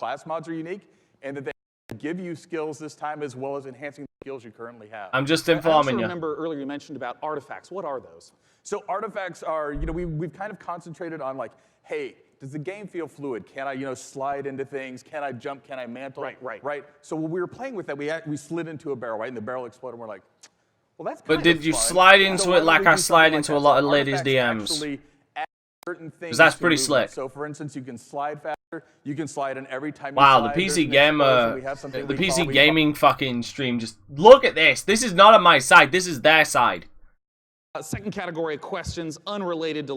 are unique, and that they give you skills this time as well as enhancing the skills you currently have. I'm just informing you. I remember earlier you mentioned about artifacts. What are those? So artifacts are, we've kind of concentrated on like, hey, does the game feel fluid? Can I, slide into things? Can I jump? Can I mantle? Right. So when we were playing with that, we slid into a barrel, right? And the barrel exploded, and we're like, well, that's kind of But did you slide into it like I slide into a lot of ladies' DMs? Because that's pretty slick. So for instance, you can slide faster. You can slide in every time you wow, slide. The PC Gamer, the PC Gaming fucking stream, just look at this. This is not on my side. This is their side. Second category of questions unrelated to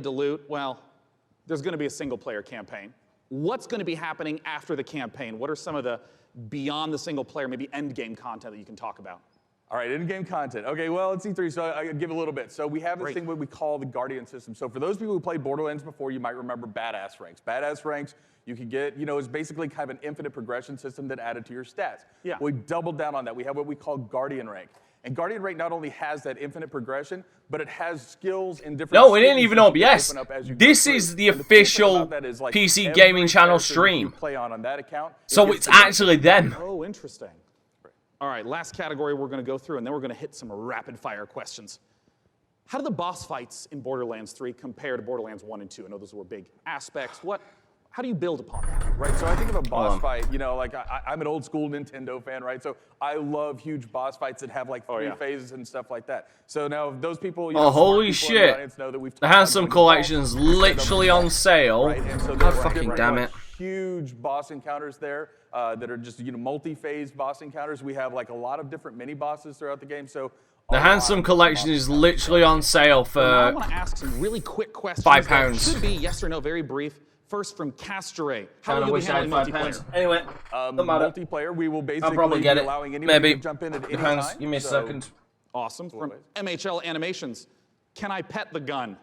loot. Well, there's going to be a single-player campaign. What's going to be happening after the campaign? What are some of the beyond the single-player, maybe end-game content that you can talk about? All right, end-game content. Okay, well, it's E3, so I'll give a little bit. So we have this thing what we call the Guardian system. So for those people who played Borderlands before, you might remember Badass Ranks. Badass Ranks, you can get, is basically kind of an infinite progression system that added to your stats. Yeah. We doubled down on that. We have what we call Guardian Rank. And Guardian Rank not only has that infinite progression, but it has skills in different... No, it didn't even OBS. This is the official PC Gaming Channel stream. Play on that account. So it's actually them. Oh, interesting. All right, last category we're going to go through, and then we're going to hit some rapid-fire questions. How do the boss fights in Borderlands 3 compare to Borderlands 1 and 2? I know those were big aspects. How do you build upon that? Right, so I think of a boss fight, like I'm an old school Nintendo fan, right? So I love huge boss fights that have like three phases and stuff like that. So now those people, holy shit, the Handsome Collection's literally on sale. Right? And so God fucking damn it. Huge boss encounters there that are just multi-phase boss encounters. We have like a lot of different mini bosses throughout the game. So the Handsome Collection is literally on sale for I want to ask some really quick questions. £5. Should be yes or no, very brief. First from Castore. How will you be handling multiplayer? Anyway, multiplayer, we will basically be allowing anyone to jump in at any time. Give me a second. Awesome. From MHL Animations. Can I pet the gun?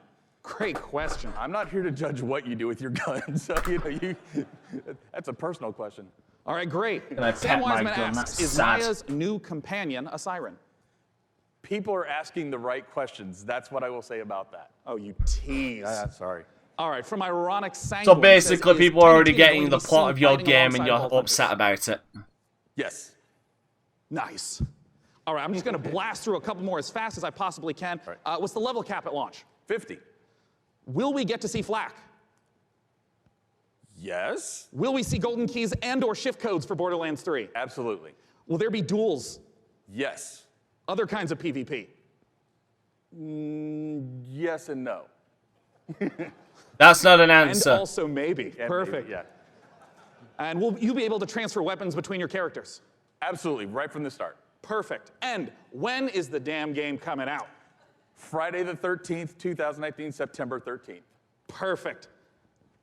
Great question. I'm not here to judge what you do with your gun, so that's a personal question. All right, great. Sam Wiseman asks, is Maya's new companion a siren? People are asking the right questions. That's what I will say about that. Oh, you tease. Sorry. All right, from Ironic Sanguine. So basically, people are already getting the plot of your game and you're upset about it. Yes. Nice. All right, I'm just going to blast through a couple more as fast as I possibly can. What's the level cap at launch? 50. Will we get to see flak? Yes. Will we see golden keys and/or shift codes for Borderlands 3? Absolutely. Will there be duels? Yes. Other kinds of PvP? Yes and no. That's not an answer. And also maybe. And Perfect. maybe, yeah. And will you be able to transfer weapons between your characters? Absolutely, right from the start. Perfect. And when is the damn game coming out? Friday the 13th, 2019, September 13th. Perfect.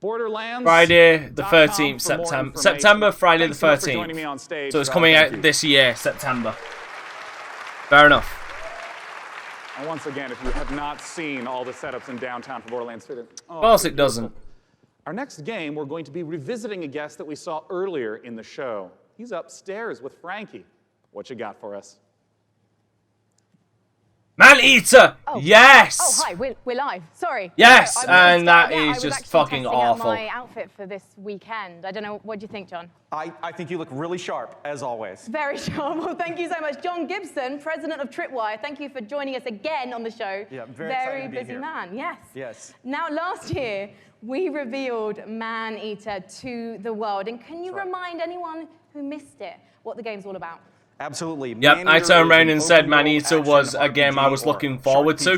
Borderlands. Friday the 13th, September, Friday the 13th. Joining me on stage. So it's coming out this year, September. Fair enough. And once again, if you have not seen all the setups in downtown for Borderlands 3, Of course it doesn't. Our next game, we're going to be revisiting a guest that we saw earlier in the show. He's upstairs with Frankie. What you got for us? Man-Eater! Yes! Oh, hi, we're live. Sorry. Yes, No, and that I is was just actually fucking testing out awful. my outfit for this weekend. I don't know, what do you think, John? I think you look really sharp, as always. Very sharp. Well, thank you so much. John Gibson, president of Tripwire, thank you for joining us again on the show. Yeah, very excited to be busy here. man, yes. Yes. Now, last year, we revealed Man-Eater to the world. And can you remind anyone who missed it what the game's all about? Absolutely. Yep, I turned around and said Man-Eater was a game I was looking forward to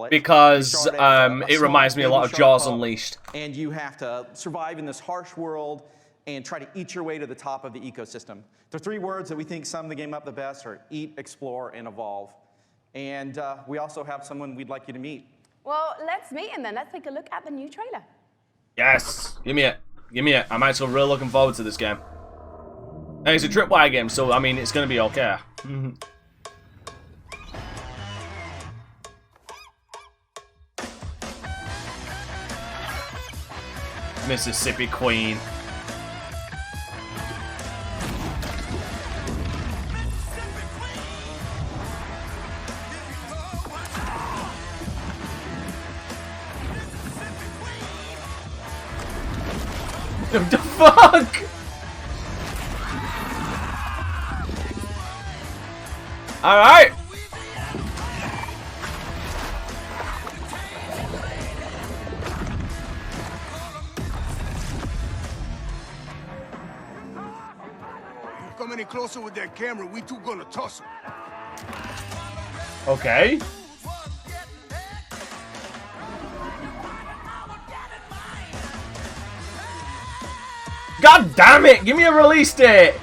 because it reminds me a lot of Jaws Unleashed. And you have to survive in this harsh world and try to eat your way to the top of the ecosystem. The three words that we think sum the game up the best are eat, explore, and evolve. And we also have someone we'd like you to meet. Well, let's meet him then. Let's take a look at the new trailer. Yes, give me it. Give me it. I'm actually really looking forward to this game. And it's a Tripwire game, so I mean, it's going to be okay. Mississippi Queen. What the fuck? All right. Come any closer with that camera, we two gonna tussle. Okay. God damn it! Give me a release date.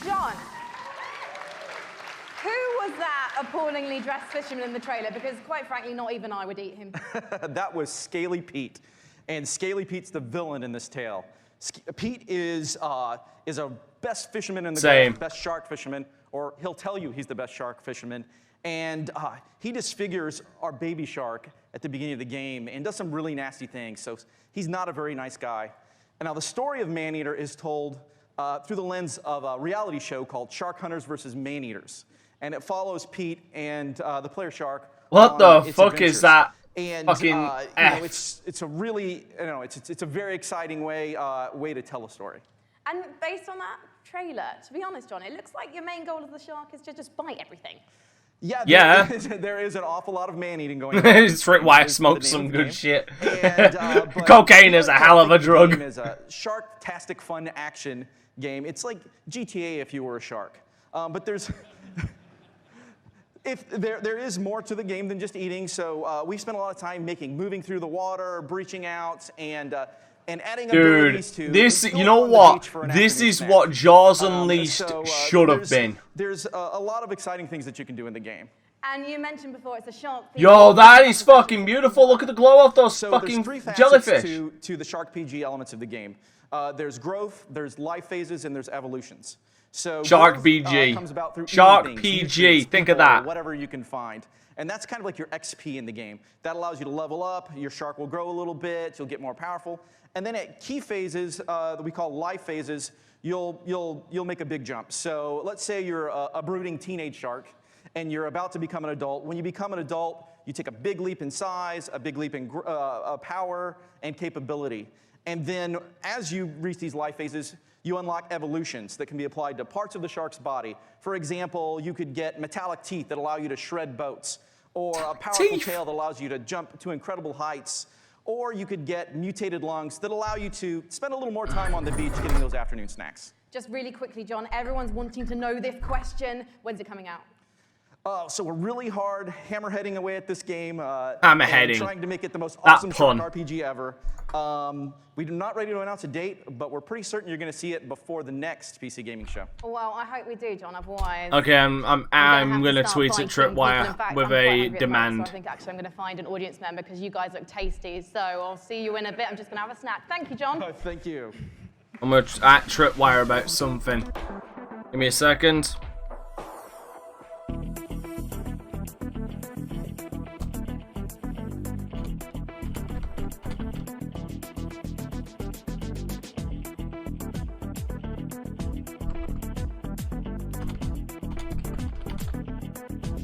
John, who was that appallingly dressed fisherman in the trailer? Because quite frankly, not even I would eat him. That was Scaly Pete. And Scaly Pete's the villain in this tale. Pete is a best fisherman in the Gulf, best shark fisherman, or he'll tell you he's the best shark fisherman. And he disfigures our baby shark at the beginning of the game and does some really nasty things. So he's not a very nice guy. And now the story of Man-Eater is told through the lens of a reality show called Shark Hunters versus Man-Eaters. And it follows Pete and the player shark. What the fuck is that? And fucking you know, F. it's a really, you know, it's a very exciting way to tell a story. And based on that trailer, to be honest, John, it looks like your main goal of the shark is to just bite everything. Yeah, there is an awful lot of man-eating going on. Tripwire smokes some good shit. Cocaine is a hell of a drug. It's a shark-tastic fun action game. It's like GTA if you were a shark. But there's... there is more to the game than just eating, so we spent a lot of time moving through the water, breaching out, and adding abilities to... Dude, this, you know what? This is what Jaws Unleashed should have been. There's a lot of exciting things that you can do in the game. And you mentioned before it's a shark. Yo, that is fucking beautiful. Look at the glow off those fucking there's 3 facets jellyfish. to the Shark PG elements of the game. There's growth, there's life phases, and there's evolutions. So Shark growth, PG. comes about through Shark eating things, PG. nutrients, Think of people, that. Whatever you can find. And that's kind of like your XP in the game. That allows you to level up. Your shark will grow a little bit. You'll get more powerful. And then at key phases that we call life phases, you'll make a big jump. So let's say you're a brooding teenage shark, and you're about to become an adult. When you become an adult, you take a big leap in size, a big leap in power and capability. And then as you reach these life phases, you unlock evolutions that can be applied to parts of the shark's body. For example, you could get metallic teeth that allow you to shred boats, or a powerful tail that allows you to jump to incredible heights, or you could get mutated lungs that allow you to spend a little more time on the beach getting those afternoon snacks. Just really quickly, John, everyone's wanting to know this question. When's it coming out? So we're really hard hammerheading away at this game. Hammerheading. Trying to make it the most That awesome pun. shark RPG ever. We're not ready to announce a date, but we're pretty certain you're going to see it before the next PC gaming show. Well, I hope we do, John. Otherwise, Okay, I'm gonna tweet at Tripwire with a demand. So I think actually I'm going to find an audience member because you guys look tasty. So I'll see you in a bit. I'm just going to have a snack. Thank you, John. Thank you. I'm gonna at Tripwire about something. Give me a second.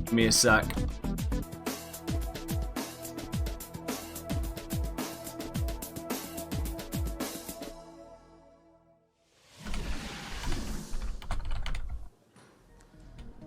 Give me a sec.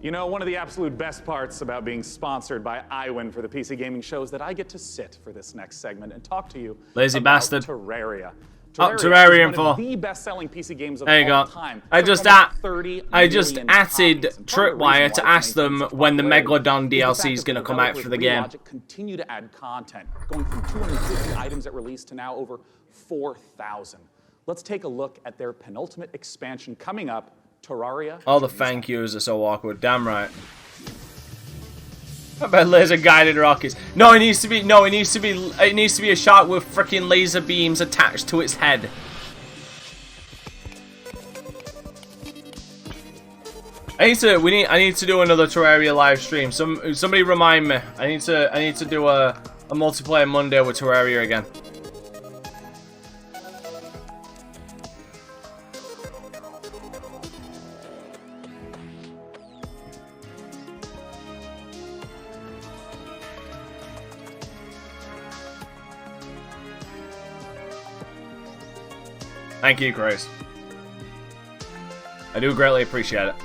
You know, one of the absolute best parts about being sponsored by iWin for the PC Gaming Show is that I get to sit for this next segment and talk to you Lazy about bastard. Terraria. Oh, Terraria Terraria is one of info. the best-selling PC games of There you all go. time. I Sold just almost 30 added million copies. And part of the Tripwire reason to why ask it's them maintained when the popularity Megalodon is the DLC fact is that going to come out for the game. Logic continue to add content, going from 250 items at release to now over 4,000. Let's take a look at their penultimate expansion coming up, Terraria. All the thank yous are so awkward. Damn right. How about laser guided rockets? No, it needs to be. No, it needs to be. It needs to be a shark with freaking laser beams attached to its head. I need to do another Terraria live stream. Somebody remind me. I need to do a multiplayer Monday with Terraria again. Thank you, Chris. I do greatly appreciate it.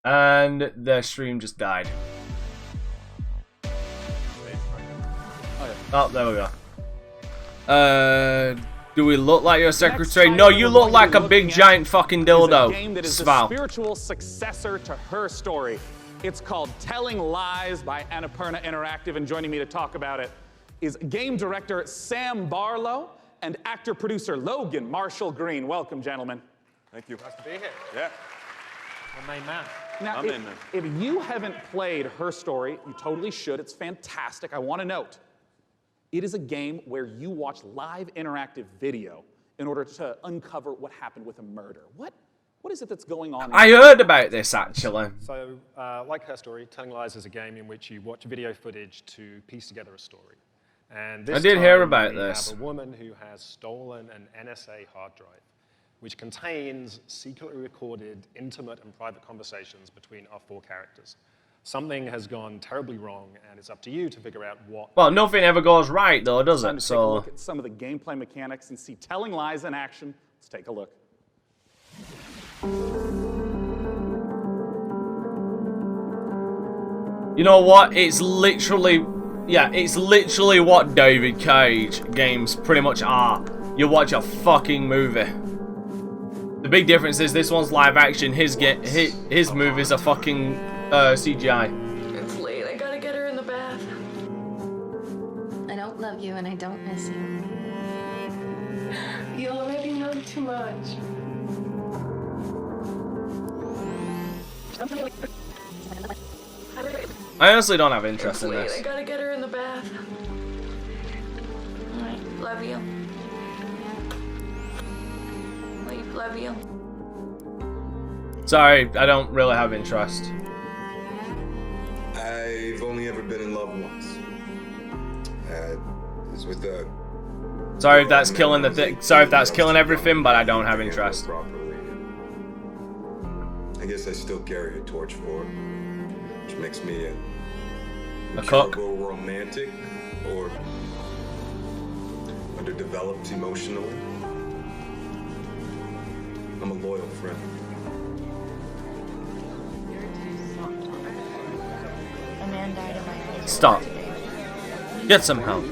And the stream just died. Oh, there we go. Do we look like your secretary? No, you look like a big giant fucking dildo. A game that is the Sval. spiritual successor to Her Story. It's called Telling Lies by Annapurna Interactive, and joining me to talk about it is game director Sam Barlow and actor-producer Logan Marshall Green. Welcome, gentlemen. Thank you. Nice to be here. Yeah. My main man. Now, if you haven't played Her Story, you totally should. It's fantastic. I want to note, it is a game where you watch live interactive video in order to uncover what happened with a murder. What is it that's going on? I heard about this, actually. So, like Her Story, Telling Lies is a game in which you watch video footage to piece together a story. And this I did hear time about we this. have a woman who has stolen an NSA hard drive, which contains secretly recorded, intimate and private conversations between our four characters. Something has gone terribly wrong, and it's up to you to figure out what. Well, nothing ever goes right, though, does Time it? to take a look So, at some of the gameplay mechanics and see Telling Lies in action. Let's take a look. you know what? It's literally, yeah, it's literally what David Cage games pretty much are. You watch a fucking movie. The big difference is this one's live action. His movies are fucking CGI. It's late. I gotta get her in the bath. I don't love you and I don't miss you. You already know too much. I honestly don't have interest in It's late. this. I gotta get her in the bath. All right. Love you. Wait, love you. Sorry, I don't really have interest. I've only ever been in love once. It was with a Sorry if that's killing the thing. Sorry if that's killing everything, but I don't have interest. I guess I still carry a torch for it, which makes me a cook, romantic, or underdeveloped emotionally. I'm a loyal friend. A man died in my house. Stop. Get some help.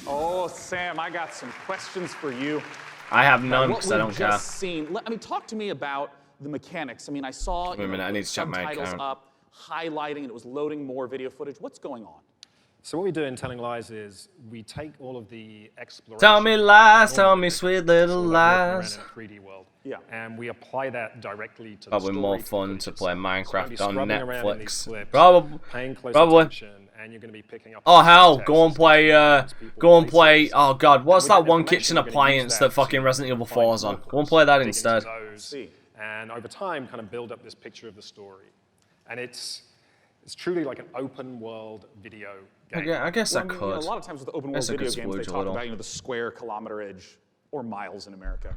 Oh, Sam, I got some questions for you. I have none because I don't care. I mean, talk to me about the mechanics. I mean, I saw Wait a minute, I need to check my subtitles account. up, highlighting, and it was loading more video footage. What's going on? So what we do in Telling Lies is we take all of the exploration. Tell me lies, tell me sweet little lies. In a 3D world. Yeah. And we apply that directly to Probably the more story. fun to play Minecraft So on you're scrubbing around in these Netflix. clips, Probably. paying close Probably. attention, and you're going to be picking up. Oh hell, go and play. Oh god, what's that one kitchen appliance that fucking Resident Evil 4 is on? Go and play that instead. And over time, kind of build up this picture of the story, and it's truly like an open world video game. I guess I Well, could. a lot of times with open world video games, they talk about the square kilometerage or miles in America.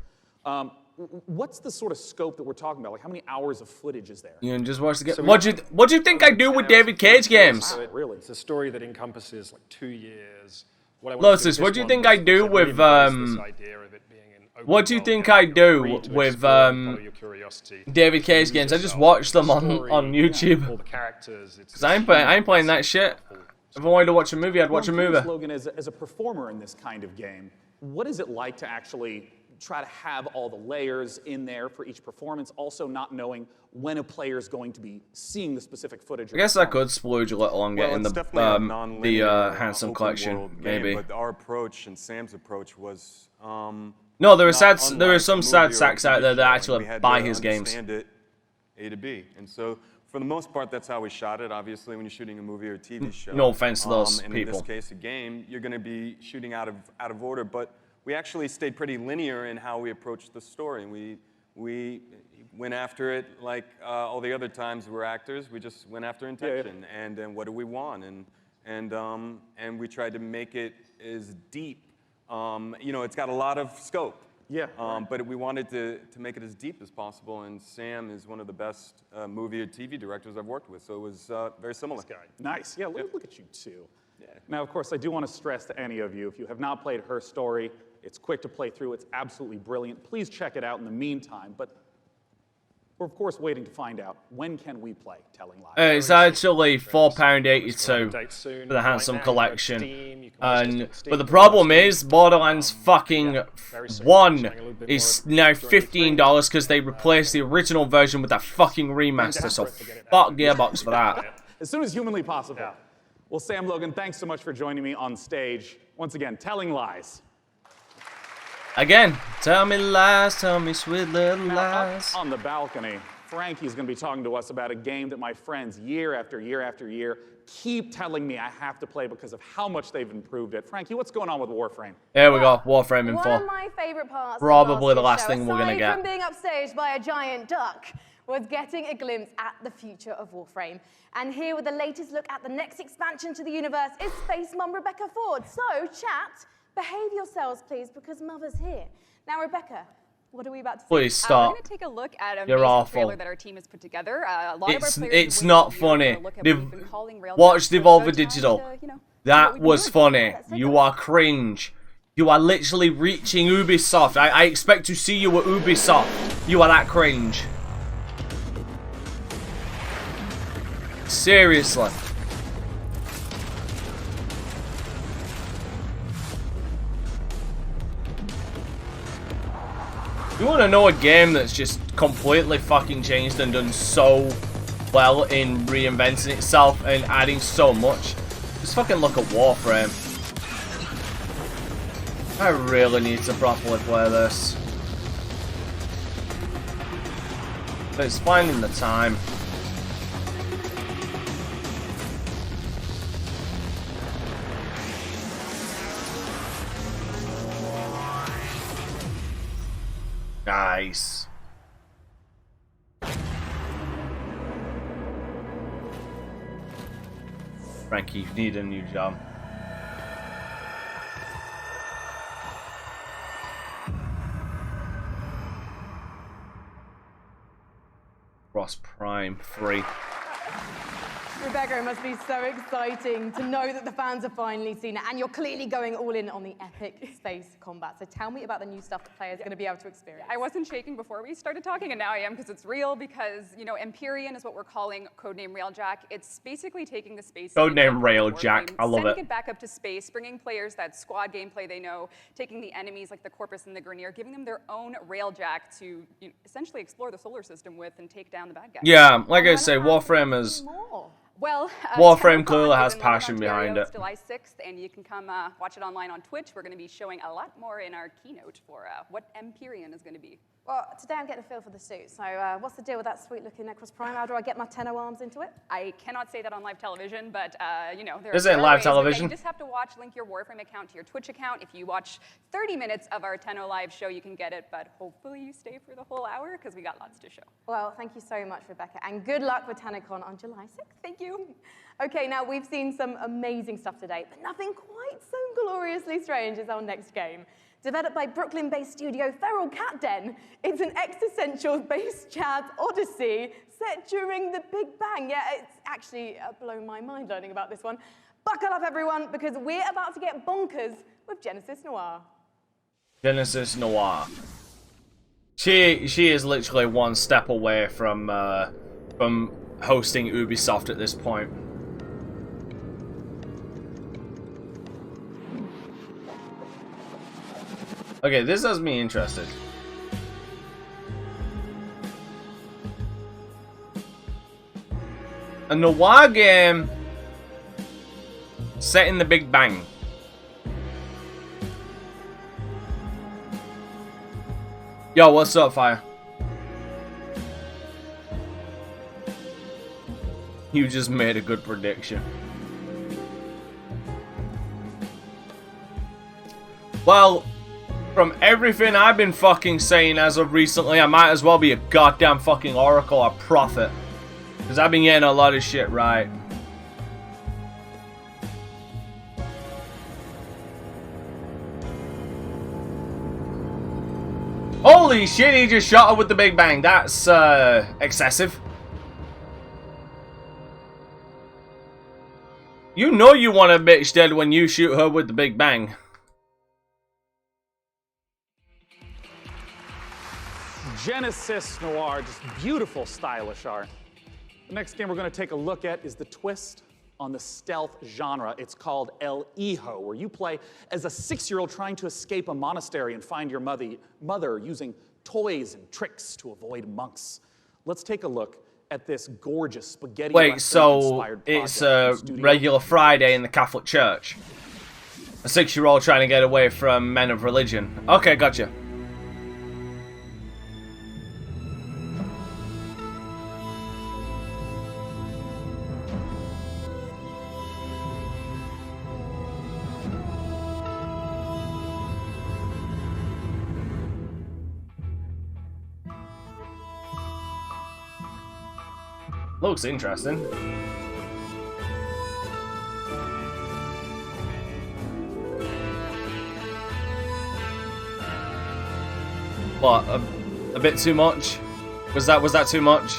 What's the sort of scope that we're talking about? Like, how many hours of footage is there? You can just watch the game. What do you think I do with David Cage games? So it's a story that encompasses like 2 years. Lotus, what do you think I do with What do you think I do with David Cage games? I just watch them on YouTube. Cause I ain't playing that shit. If I wanted to watch a movie, I'd watch a movie. Logan, as a performer in this kind of game, what is it like to actually try to have all the layers in there for each performance, also not knowing when a player is going to be seeing the specific footage? I guess I could splurge a little on getting the Handsome Collection, maybe. But our approach and Sam's approach was no, there are some sad sacks out there that actually buy his games. It A to B, and so for the most part, that's how we shot it. Obviously, when you're shooting a movie or a TV show, no offense to those and people. in this case, a game, you're going to be shooting out of order. But we actually stayed pretty linear in how we approached the story. We went after it like all the other times we're actors. We just went after intention and what do we want, and we tried to make it as deep. You know, it's got a lot of scope. Yeah. But we wanted to make it as deep as possible, and Sam is one of the best movie or TV directors I've worked with, so it was very similar. Nice. Yeah, look at you too. Yeah. Now, of course, I do want to stress to any of you, if you have not played Her Story, it's quick to play through. It's absolutely brilliant. Please check it out in the meantime. But we're, of course, waiting to find out, when can we play Telling Lies? It's actually £4.82 for the Handsome Collection. But the problem is, Borderlands fucking 1 is now $15 because they replaced the original version with that fucking remaster, so fuck Gearbox for that. As soon as humanly possible. Yeah. Well, Sam Logan, thanks so much for joining me on stage. Once again, Telling Lies. Again, tell me lies, tell me sweet little lies. Up on the balcony, Frankie's going to be talking to us about a game that my friends, year after year after year, keep telling me I have to play because of how much they've improved it. Frankie, what's going on with Warframe? Here we go, Warframe info. One of my favorite parts. Probably the last thing we're going to get. Aside from being upstaged by a giant duck, was getting a glimpse at the future of Warframe. And here with the latest look at the next expansion to the universe is Space Mum Rebecca Ford. So, chat, behave yourselves, please, because Mother's here. Now, Rebecca, what are we about to see? Please stop. We're going to take a look at a You're amazing awful. trailer that our team has put together. A lot of our players It's have not waited funny. for a look at what we've been calling Railgun. Watch So Devolver it's time Digital. to, you know, That was funny. You are cringe. You are literally reaching Ubisoft. I expect to see you at Ubisoft. You are that cringe. Seriously. You want to know a game that's just completely fucking changed and done so well in reinventing itself and adding so much? Just fucking look at Warframe. I really need to properly play this. But it's finding the time. Nice. Frankie, you need a new job. Cross Prime 3. Rebecca, it must be so exciting to know that the fans have finally seen it, and you're clearly going all in on the epic space combat. So tell me about the new stuff that players are going to be able to experience. I wasn't shaking before we started talking, and now I am, because it's real, because, you know, Empyrean is what we're calling Codename Railjack. It's basically taking the space... Codename Railjack, I love sending it. it back up to space, bringing players that squad gameplay they know, taking the enemies like the Corpus and the Grineer, giving them their own Railjack to essentially explore the solar system with and take down the bad guys. Yeah, like I say, Warframe is... Well, Warframe clearly has passion behind it. It's July 6th, and you can come watch it online on Twitch. We're going to be showing a lot more in our keynote for what Empyrean is going to be. Well, today I'm getting a feel for the suit. So what's the deal with that sweet-looking Necros Prime? How do I get my Tenno arms into it? I cannot say that on live television, but, you know, Is it live television? You just have to link your Warframe account to your Twitch account. If you watch 30 minutes of our Tenno live show, you can get it, but hopefully you stay for the whole hour, because we got lots to show. Well, thank you so much, Rebecca, and good luck with TennoCon on July 6th. Thank you. Okay, now we've seen some amazing stuff today, but nothing quite so gloriously strange as our next game. Developed by Brooklyn-based studio Feral Cat Den, it's an existential-based jazz odyssey set during the Big Bang. Yeah, it's actually blown my mind learning about this one. Buckle up, everyone, because we're about to get bonkers with Genesis Noir. Genesis Noir. She is literally one step away from hosting Ubisoft at this point. Okay, this has me interested. A noir game set in the Big Bang. Yo, what's up, Fire? You just made a good prediction. Well, from everything I've been fucking saying as of recently, I might as well be a goddamn fucking oracle or prophet. Because I've been getting a lot of shit right. Holy shit, he just shot her with the Big Bang. That's excessive. You know you want a bitch dead when you shoot her with the Big Bang. Genesis Noir, just beautiful, stylish art. The next game we're going to take a look at is the twist on the stealth genre. It's called El Hijo, where you play as a 6-year-old trying to escape a monastery and find your mother using toys and tricks to avoid monks. Let's take a look at this gorgeous spaghetti Wait, so it's a regular Friday in the Catholic Church. A 6-year-old trying to get away from men of religion. Okay, gotcha. Looks interesting. What? A bit too much? Was that too much?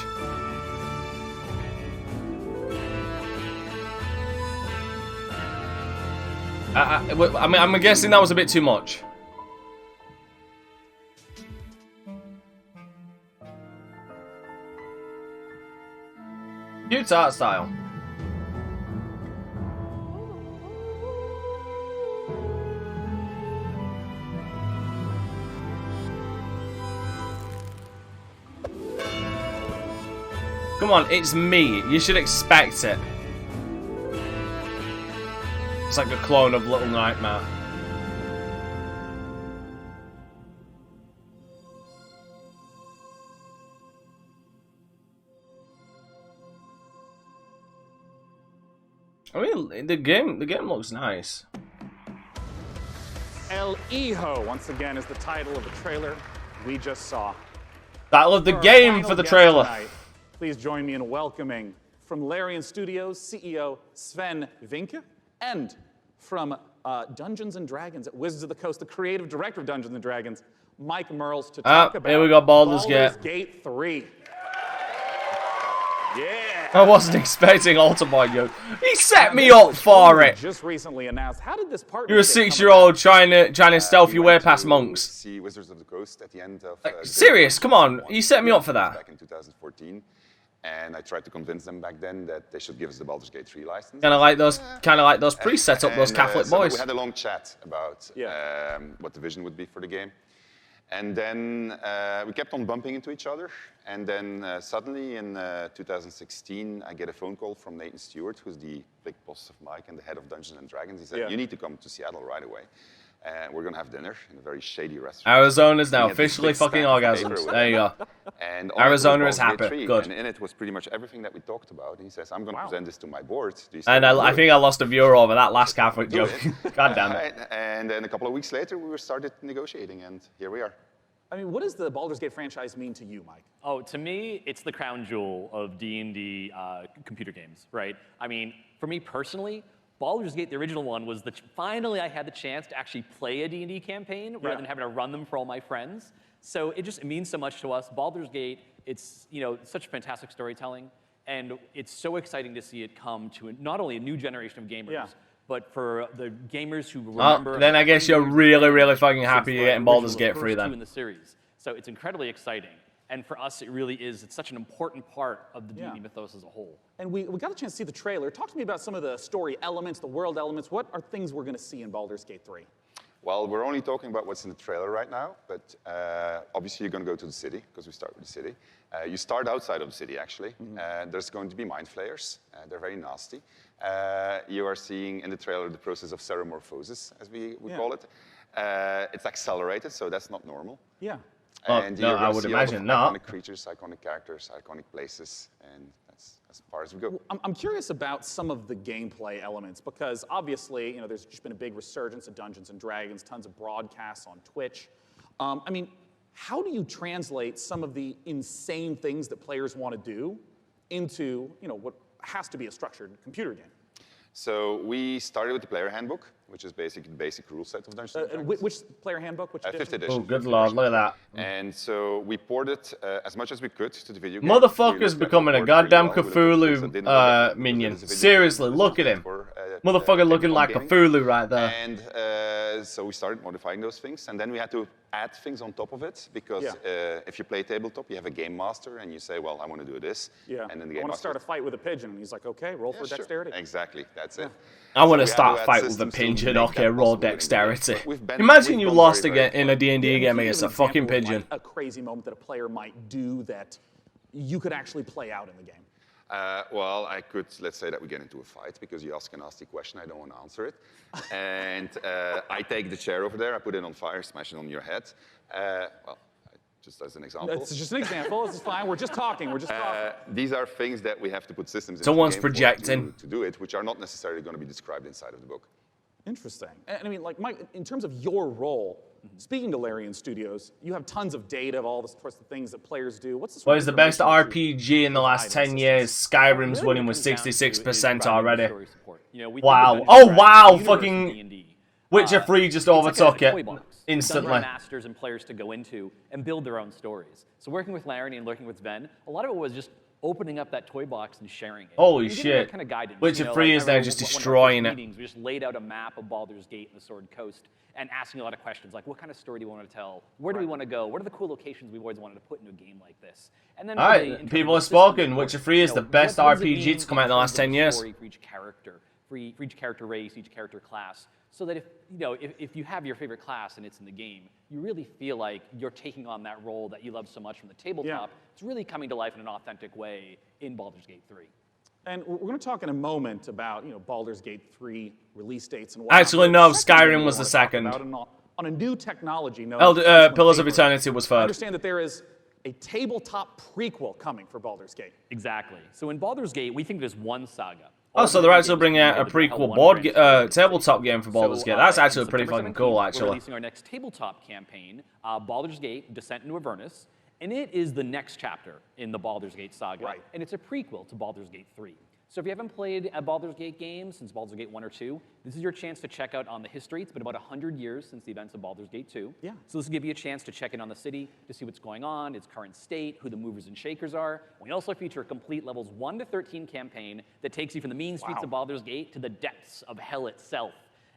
I mean, I'm guessing that was a bit too much. Cute art style. Come on, it's me. You should expect it. It's like a clone of Little Nightmare. I mean, the game looks nice. El Hijo, once again, is the title of the trailer we just saw. Title of the game for the trailer. Please join me in welcoming from Larian Studios, CEO Sven Vinke, and from Dungeons & Dragons at Wizards of the Coast, the creative director of Dungeons & Dragons, Mike Merles, to talk about here we go, Baldur's Gate 3. Yeah. I wasn't expecting Ultimate Yoke. He set me up for it. Just recently announced. How did this partnership? You're a 6-year-old trying to stealth your way past monks. See Wizards of the Coast at the end of. Serious? Come on, you set me up for that. Back in 2014, and I tried to convince them back then that they should give us the Baldur's Gate 3 license. Kind of like those priests set up those Catholic so boys. We had a long chat about what the vision would be for the game. And then we kept on bumping into each other. And then suddenly in 2016, I get a phone call from Nathan Stewart, who's the big boss of Mike and the head of Dungeons & Dragons. He said, you need to come to Seattle right away. We're going to have dinner in a very shady restaurant. Arizona's now officially fucking orgasms. There you go. And Arizona is happy. Good. And in it was pretty much everything that we talked about. And he says, I'm going to present this to my board. And I think I lost a viewer over that last Catholic joke. God damn it. And then a couple of weeks later, we started negotiating, and here we are. I mean, what does the Baldur's Gate franchise mean to you, Mike? Oh, to me, it's the crown jewel of D&D computer games, right? I mean, for me personally, Baldur's Gate, the original one, was finally I had the chance to actually play a D&D campaign rather than having to run them for all my friends. So it means so much to us. Baldur's Gate, it's such fantastic storytelling, and it's so exciting to see it come to not only a new generation of gamers, but for the gamers who remember. Then I guess you're really, really fucking happy you're getting Baldur's Gate 3 then. In the series. So it's incredibly exciting. And for us, it really is. It's such an important part of the D&D mythos as a whole. And we got a chance to see the trailer. Talk to me about some of the story elements, the world elements. What are things we're going to see in Baldur's Gate 3? Well, we're only talking about what's in the trailer right now, but obviously you're going to go to the city, because we start with the city. You start outside of the city, actually. There's going to be mind flayers. They're very nasty. You are seeing in the trailer the process of ceremorphosis, as we call it. It's accelerated, so that's not normal. Yeah. And no, I would imagine not. Iconic creatures, iconic characters, iconic places, and that's as far as we go. I'm curious about some of the gameplay elements, because obviously, there's just been a big resurgence of Dungeons & Dragons, tons of broadcasts on Twitch. I mean, how do you translate some of the insane things that players want to do into, what has to be a structured computer game? So we started with the player handbook, which is basically the basic rule set of Dungeons & Dragons. Which player handbook? Which edition? 5th edition. Oh, good lord, look at that. And so we ported as much as we could to the video game. Motherfucker's becoming a goddamn Cthulhu minion. Seriously, look at him. Motherfucker looking like Cthulhu right there. And so we started modifying those things, and then we had to add things on top of it, because if you play tabletop, you have a game master, and you say, well, I want to do this. Yeah. And then the I game want to master start a fight with a pigeon, and he's like, okay, roll for dexterity. Exactly, that's it. I want to start a fight with a pigeon. Okay, roll dexterity. Imagine you lost again in a D&D game against a fucking pigeon. A crazy moment that a player might do that you could actually play out in the game. Well, I could, let's say that we get into a fight because you ask a nasty question, I don't want to answer it. And I take the chair over there, I put it on fire, smash it on your head. Well, just as an example. It's just an example, this is fine, we're just talking, These are things that we have to put systems in Someone's projecting. To do it, which are not necessarily going to be described inside of the book. Interesting. And I mean, like, Mike, in terms of your role, speaking to Larian Studios, you have tons of data of all the sorts of things that players do. What's the What is the best RPG in the last 10 years? Skyrim's winning with 66% already. Wow. Oh, wow. Fucking Witcher 3 just overtook it instantly. Masters and players to go into and build their own stories. So working with Larian and working with Sven, a lot of it was just opening up that toy box and sharing it. Holy shit. Kind of guidance. Witcher 3 is now just destroying it. We just laid out a map of Baldur's Gate and the Sword Coast and asking a lot of questions like, what kind of story do you want to tell? Where do we want to go? What are the cool locations we've always wanted to put into a game like this? And then alright, people have spoken. Witcher 3 is the best RPG to come out in the last 10 years. For each character, for each character race, each character class, so that if you have your favorite class and it's in the game, you really feel like you're taking on that role that you love so much from the tabletop. It's really coming to life in an authentic way in Baldur's Gate 3. And we're going to talk in a moment about Baldur's Gate 3 release dates and whatnot. Actually, no, Skyrim was the second. On a new technology. Pillars of Eternity was I third. understand that there is a tabletop prequel coming for Baldur's Gate. Exactly. So in Baldur's Gate, we think there's one saga. Oh, so they're actually bringing out a prequel tabletop game for Baldur's Gate. That's actually pretty fucking cool, actually. We're releasing our next tabletop campaign, Baldur's Gate: Descent into Avernus, And it is the next chapter in the Baldur's Gate saga. Right. And it's a prequel to Baldur's Gate 3. So if you haven't played a Baldur's Gate game since Baldur's Gate 1 or 2, this is your chance to check out on the history. It's been about 100 years since the events of Baldur's Gate 2. Yeah. So this will give you a chance to check in on the city, to see what's going on, its current state, who the movers and shakers are. We also feature a complete levels 1 to 13 campaign that takes you from the mean streets of Baldur's Gate to the depths of hell itself.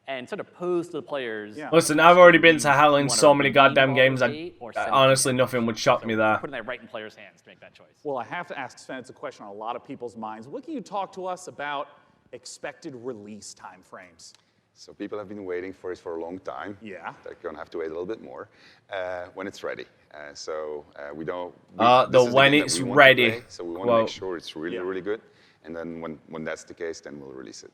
And sort of pose to the players. Yeah. Listen, I've already been to hell in so many goddamn games. Honestly, nothing would shock me there. Putting that right in players' hands to make that choice. Well, I have to ask Sven, it's a question on a lot of people's minds. What can you talk to us about expected release time frames? So people have been waiting for it for a long time. Yeah. They're going to have to wait a little bit more when it's ready. We don't... when it's ready. Play, so we want to make sure it's really, really good. And then when that's the case, then we'll release it.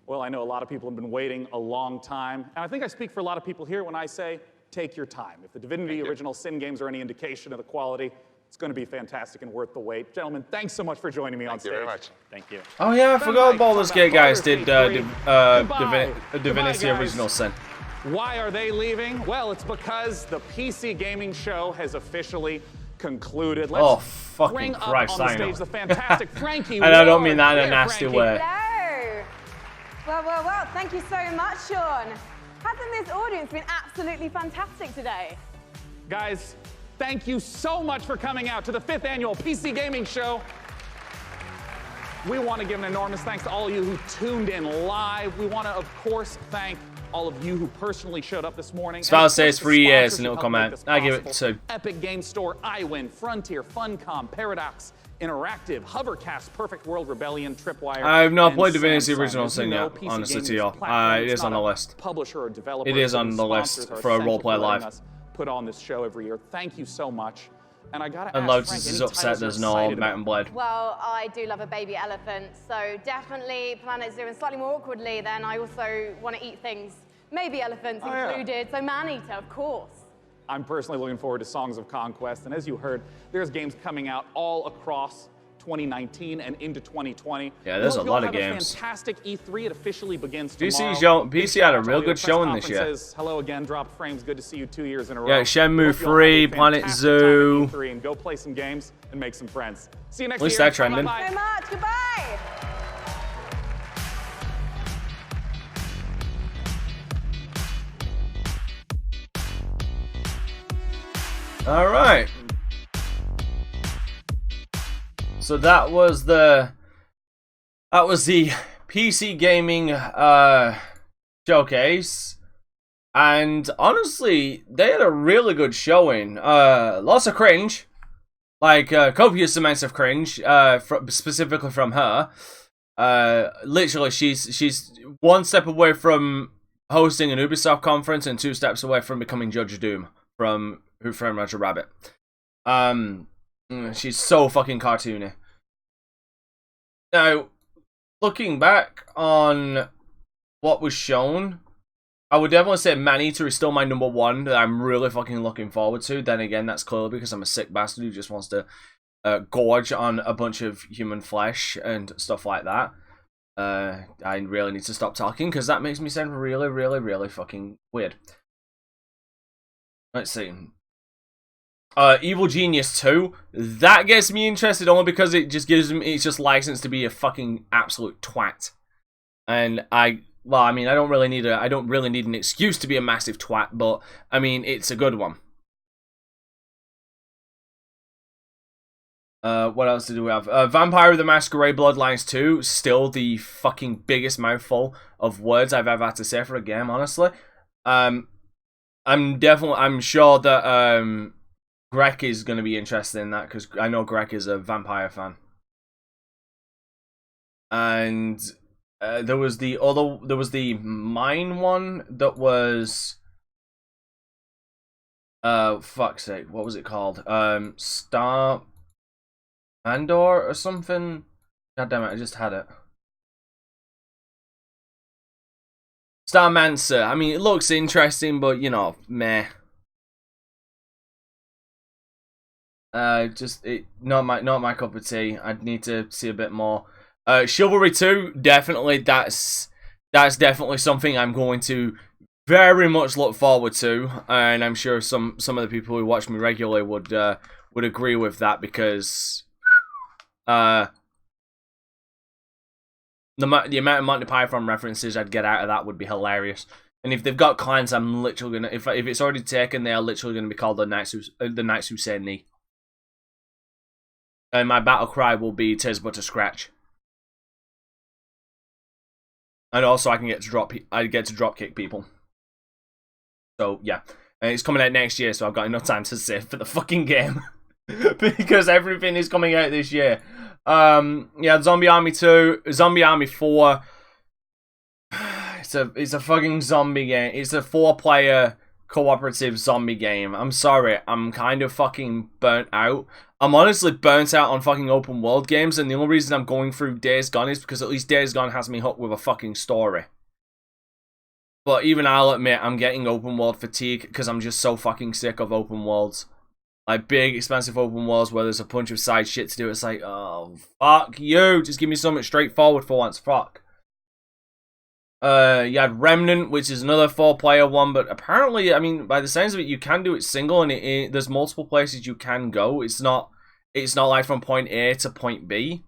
Well, I know a lot of people have been waiting a long time. And I think I speak for a lot of people here when I say, take your time. If the Divinity Original Sin games are any indication of the quality, it's going to be fantastic and worth the wait. Gentlemen, thanks so much for joining me on stage. Thank you very much. Thank you. Oh yeah, I forgot Baldur's Gate guys did Divinity Original Sin. Why are they leaving? Well, it's because the PC gaming show has officially concluded. Let's fucking Christ, bring up on the stage the fantastic Frankie And I don't mean that in a nasty way. Well, thank you so much, Sean. Hasn't this audience been absolutely fantastic today? Guys, thank you so much for coming out to the 5th annual PC Gaming Show. We want to give an enormous thanks to all of you who tuned in live. We want to, of course, thank all of you who personally showed up this morning. Spell says 3 years and it'll comment. I give it 2. Epic Game Store, iWin, Frontier, Funcom, Paradox, Interactive, Hovercast, Perfect World, Rebellion, Tripwire. I have not played Divinity Original Sin yet, honestly to you. It is on the list. Publisher or developer. It is on the list for a roleplay live. Put on this show every year. Thank you so much. And I gotta and Lotus is upset there's no Mountain Blade. Well, I do love a baby elephant, so definitely Planet Zoo, and slightly more awkwardly, then I also want to eat things. Maybe elephants included, so man-eater, of course. I'm personally looking forward to Songs of Conquest, and as you heard, there's games coming out all across 2019 and into 2020. Yeah, there's a lot of games. A fantastic E3. It officially begins tomorrow. PC had a real good showing this year. Hello again, Drop Frames. Good to see you 2 years in a row. Yeah, Shenmue 3, Planet Zoo. And go play some games and make some friends. See you next year. At least year. they're trending. Thank you so much. Goodbye. All right. So that was the PC gaming showcase, and honestly, they had a really good showing. Lots of cringe, like copious amounts of cringe, specifically from her. Literally, she's one step away from hosting an Ubisoft conference and 2 steps away from becoming Judge Doom from Who Framed Roger Rabbit. She's so fucking cartoony. Now, looking back on what was shown, I would definitely say Maneater is still my #1 that I'm really fucking looking forward to. Then again, that's clearly because I'm a sick bastard who just wants to gorge on a bunch of human flesh and stuff like that. I really need to stop talking because that makes me sound really, really, really fucking weird. Let's see. Evil Genius 2, that gets me interested only because it just gives me, it's just licensed to be a fucking absolute twat. And I don't really need an excuse to be a massive twat, but I mean, it's a good one. What else did we have? Vampire the Masquerade Bloodlines 2, still the fucking biggest mouthful of words I've ever had to say for a game, honestly. I'm sure that Greg is going to be interested in that because I know Greg is a vampire fan. And there was the mine one that was fuck's sake, what was it called? Star Andor or something? God damn it, I just had it. Starmancer. I mean, it looks interesting, but you know, meh. Not my cup of tea. I'd need to see a bit more. Chivalry 2, definitely. That's definitely something I'm going to very much look forward to, and I'm sure some of the people who watch me regularly would would agree with that because the amount of Monty Python references I'd get out of that would be hilarious. And if they've got clans, I'm literally gonna if it's already taken, they are literally gonna be called the Knights Who Say Knee. And my battle cry will be "'Tis but a scratch." And also, I get to drop kick people. So yeah, and it's coming out next year, so I've got enough time to save for the fucking game because everything is coming out this year. Yeah, Zombie Army 2, Zombie Army 4. It's a fucking zombie game. It's a 4-player cooperative zombie game. I'm sorry, I'm kind of fucking burnt out. I'm honestly burnt out on fucking open world games, and the only reason I'm going through Days Gone is because at least Days Gone has me hooked with a fucking story. But even I'll admit I'm getting open world fatigue because I'm just so fucking sick of open worlds. Like big, expensive open worlds where there's a bunch of side shit to do. It's like, oh, fuck you. Just give me something straightforward for once. Fuck. You had Remnant, which is another 4-player one, but apparently, I mean, by the sounds of it, you can do it single, and there's multiple places you can go. It's not like from point A to point B.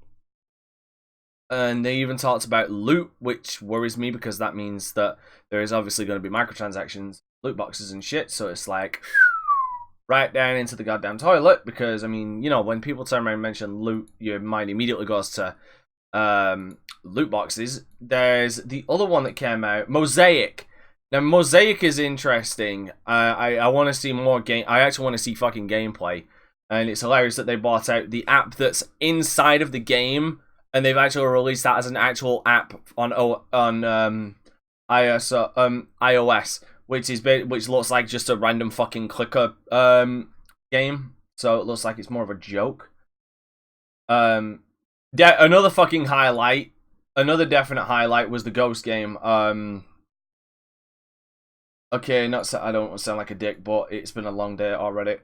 And they even talked about loot, which worries me because that means that there is obviously going to be microtransactions, loot boxes and shit, so it's like right down into the goddamn toilet because, I mean, you know, when people turn around and mention loot, your mind immediately goes to loot boxes. There's the other one that came out, Mosaic. Now, Mosaic is interesting. I want to see more game. I actually want to see fucking gameplay, and it's hilarious that they bought out the app that's inside of the game, and they've actually released that as an actual app on iOS, which looks like just a random fucking clicker game. So it looks like it's more of a joke. Yeah, another fucking highlight. Another definite highlight was the Ghost game. Okay, I don't want to sound like a dick, but it's been a long day already.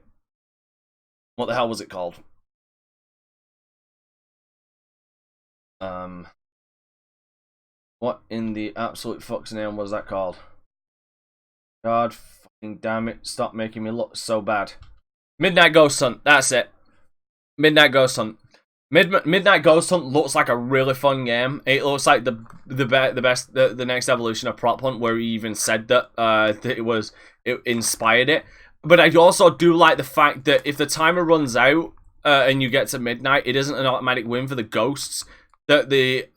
What the hell was it called? What in the absolute fuck's name was that called? God fucking damn it, stop making me look so bad. Midnight Ghost Hunt, that's it. Midnight Ghost Hunt. Midnight Ghost Hunt looks like a really fun game. It looks like the next evolution of Prop Hunt, where he even said that it inspired it. But I also do like the fact that if the timer runs out and you get to midnight, it isn't an automatic win for the ghosts. That the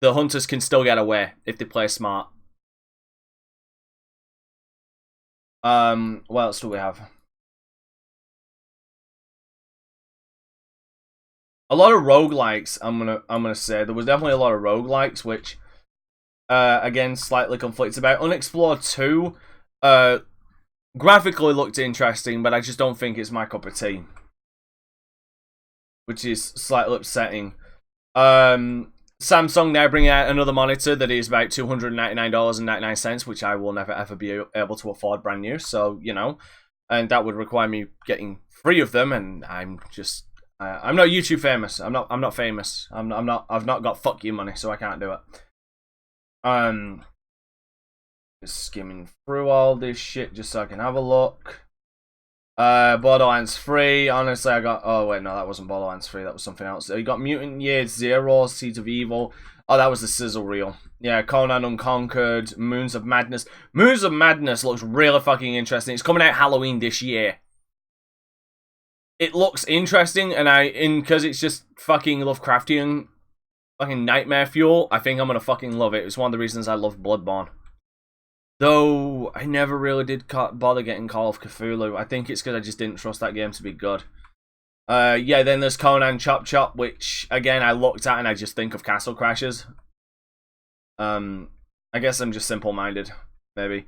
hunters can still get away if they play smart. What else do we have? A lot of roguelikes, I'm gonna say. There was definitely a lot of roguelikes, which again slightly conflicts about. Unexplored 2 graphically looked interesting, but I just don't think it's my cup of tea. Which is slightly upsetting. Samsung now bringing out another monitor that is about $299.99, which I will never ever be able to afford brand new. So, you know, and that would require me getting 3 of them, and I'm just I'm not YouTube famous. I'm not famous. I've not got fuck you money, so I can't do it. Just skimming through all this shit just so I can have a look. Borderlands 3, honestly I got, oh wait, no, that wasn't Borderlands 3, that was something else. You got Mutant Year Zero, Seeds of Evil, oh, that was the sizzle reel. Yeah, Conan Unconquered, Moons of Madness. Moons of Madness looks really fucking interesting. It's coming out Halloween this year. It looks interesting, and because it's just fucking Lovecraftian, fucking nightmare fuel, I think I'm gonna fucking love it. It's one of the reasons I love Bloodborne. Though, I never really did bother getting Call of Cthulhu. I think it's because I just didn't trust that game to be good. Yeah, then there's Conan Chop Chop, which, again, I looked at and I just think of Castle Crashers. I guess I'm just simple-minded, maybe.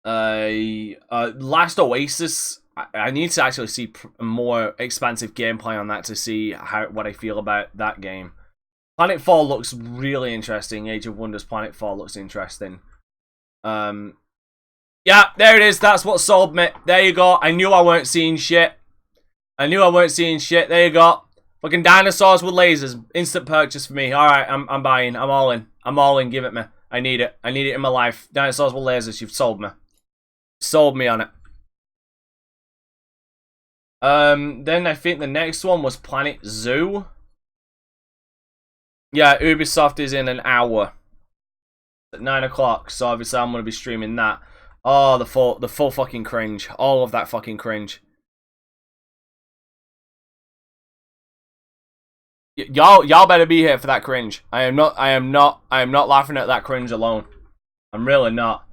Last Oasis, I need to actually see more expansive gameplay on that to see what I feel about that game. Planetfall looks really interesting. Age of Wonders Planetfall looks interesting. Yeah, there it is. That's what sold me. There you go. I knew I weren't seeing shit. There you go. Fucking dinosaurs with lasers. Instant purchase for me. Alright, I'm buying. I'm all in. I'm all in. Give it me. I need it. I need it in my life. Dinosaurs with lasers. You've sold me. Sold me on it. Then I think the next one was Planet Zoo. Yeah, Ubisoft is in an hour. At 9 o'clock, so obviously I'm going to be streaming that. Oh, the full fucking cringe. All of that fucking cringe. Y'all better be here for that cringe. I am not laughing at that cringe alone. I'm really not.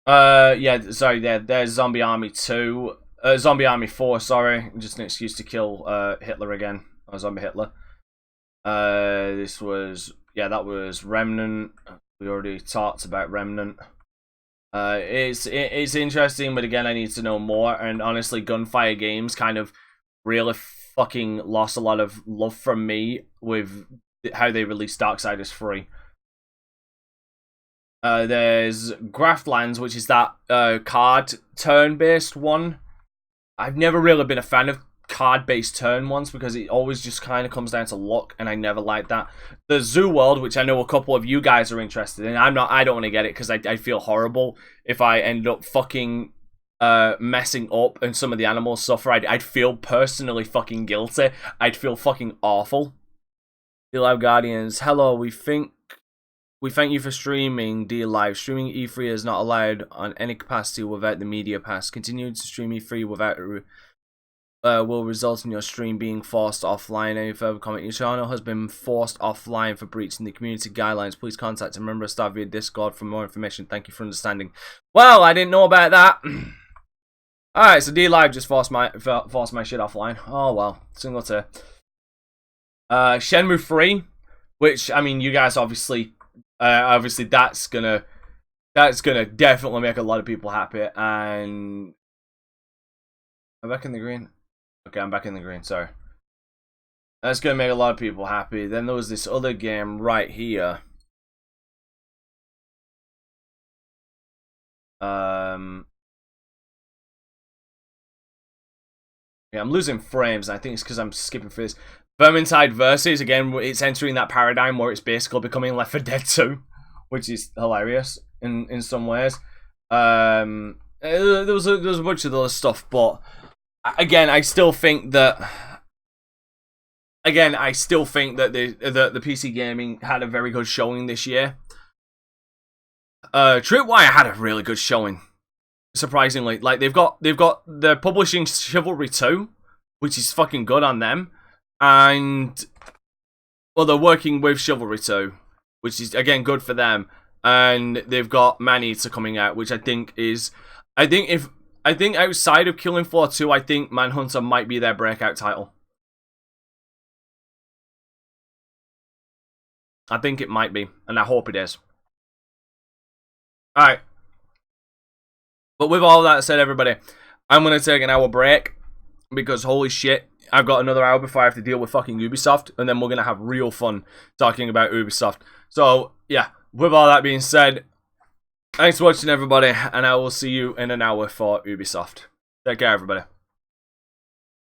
Yeah, sorry, there's Zombie Army 2. Zombie Army 4, sorry. Just an excuse to kill Hitler again. Or Zombie Hitler. This was, yeah, that was Remnant. We already talked about Remnant. It's interesting, but again, I need to know more. And honestly, Gunfire Games kind of really fucking lost a lot of love from me with how they released Darksiders 3. There's Graftlands, which is that card turn-based one. I've never really been a fan of card-based turn ones because it always just kind of comes down to luck, and I never liked that. The Zoo World, which I know a couple of you guys are interested in, I don't want to get it because I feel horrible if I end up fucking messing up and some of the animals suffer. I'd feel personally fucking guilty. I'd feel fucking awful. D-Live Guardians, hello, we thank you for streaming D-Live. Streaming E3 is not allowed on any capacity without the media pass. Continuing to stream E3 without will result in your stream being forced offline. Any further comment? Your channel has been forced offline for breaching the community guidelines. Please contact a member of staff via Discord for more information. Thank you for understanding. Well, I didn't know about that. Alright, so D-Live just forced my shit offline. Oh well, single tier. Shenmue 3, which, I mean, you guys obviously that's gonna definitely make a lot of people happy. And I'm back in the green. Okay, I'm back in the green, sorry. That's gonna make a lot of people happy. Then there was this other game right here. Yeah, I'm losing frames. I think it's because I'm skipping through this. Vermintide Versus, again, it's entering that paradigm where it's basically becoming Left 4 Dead 2, which is hilarious in some ways. There was a bunch of other stuff, but again, I still think that the PC gaming had a very good showing this year. Tripwire had a really good showing, surprisingly. Like they're publishing Chivalry 2, which is fucking good on them. And well, they're working with Chivalry 2, which is again good for them. And they've got Maneater coming out, which I think outside of Killing Floor 2, I think Manhunter might be their breakout title. I think it might be, and I hope it is. Alright. But with all that said, everybody, I'm going to take an hour break because holy shit, I've got another hour before I have to deal with fucking Ubisoft, and then we're going to have real fun talking about Ubisoft. So, yeah, with all that being said, thanks for watching, everybody, and I will see you in an hour for Ubisoft. Take care, everybody.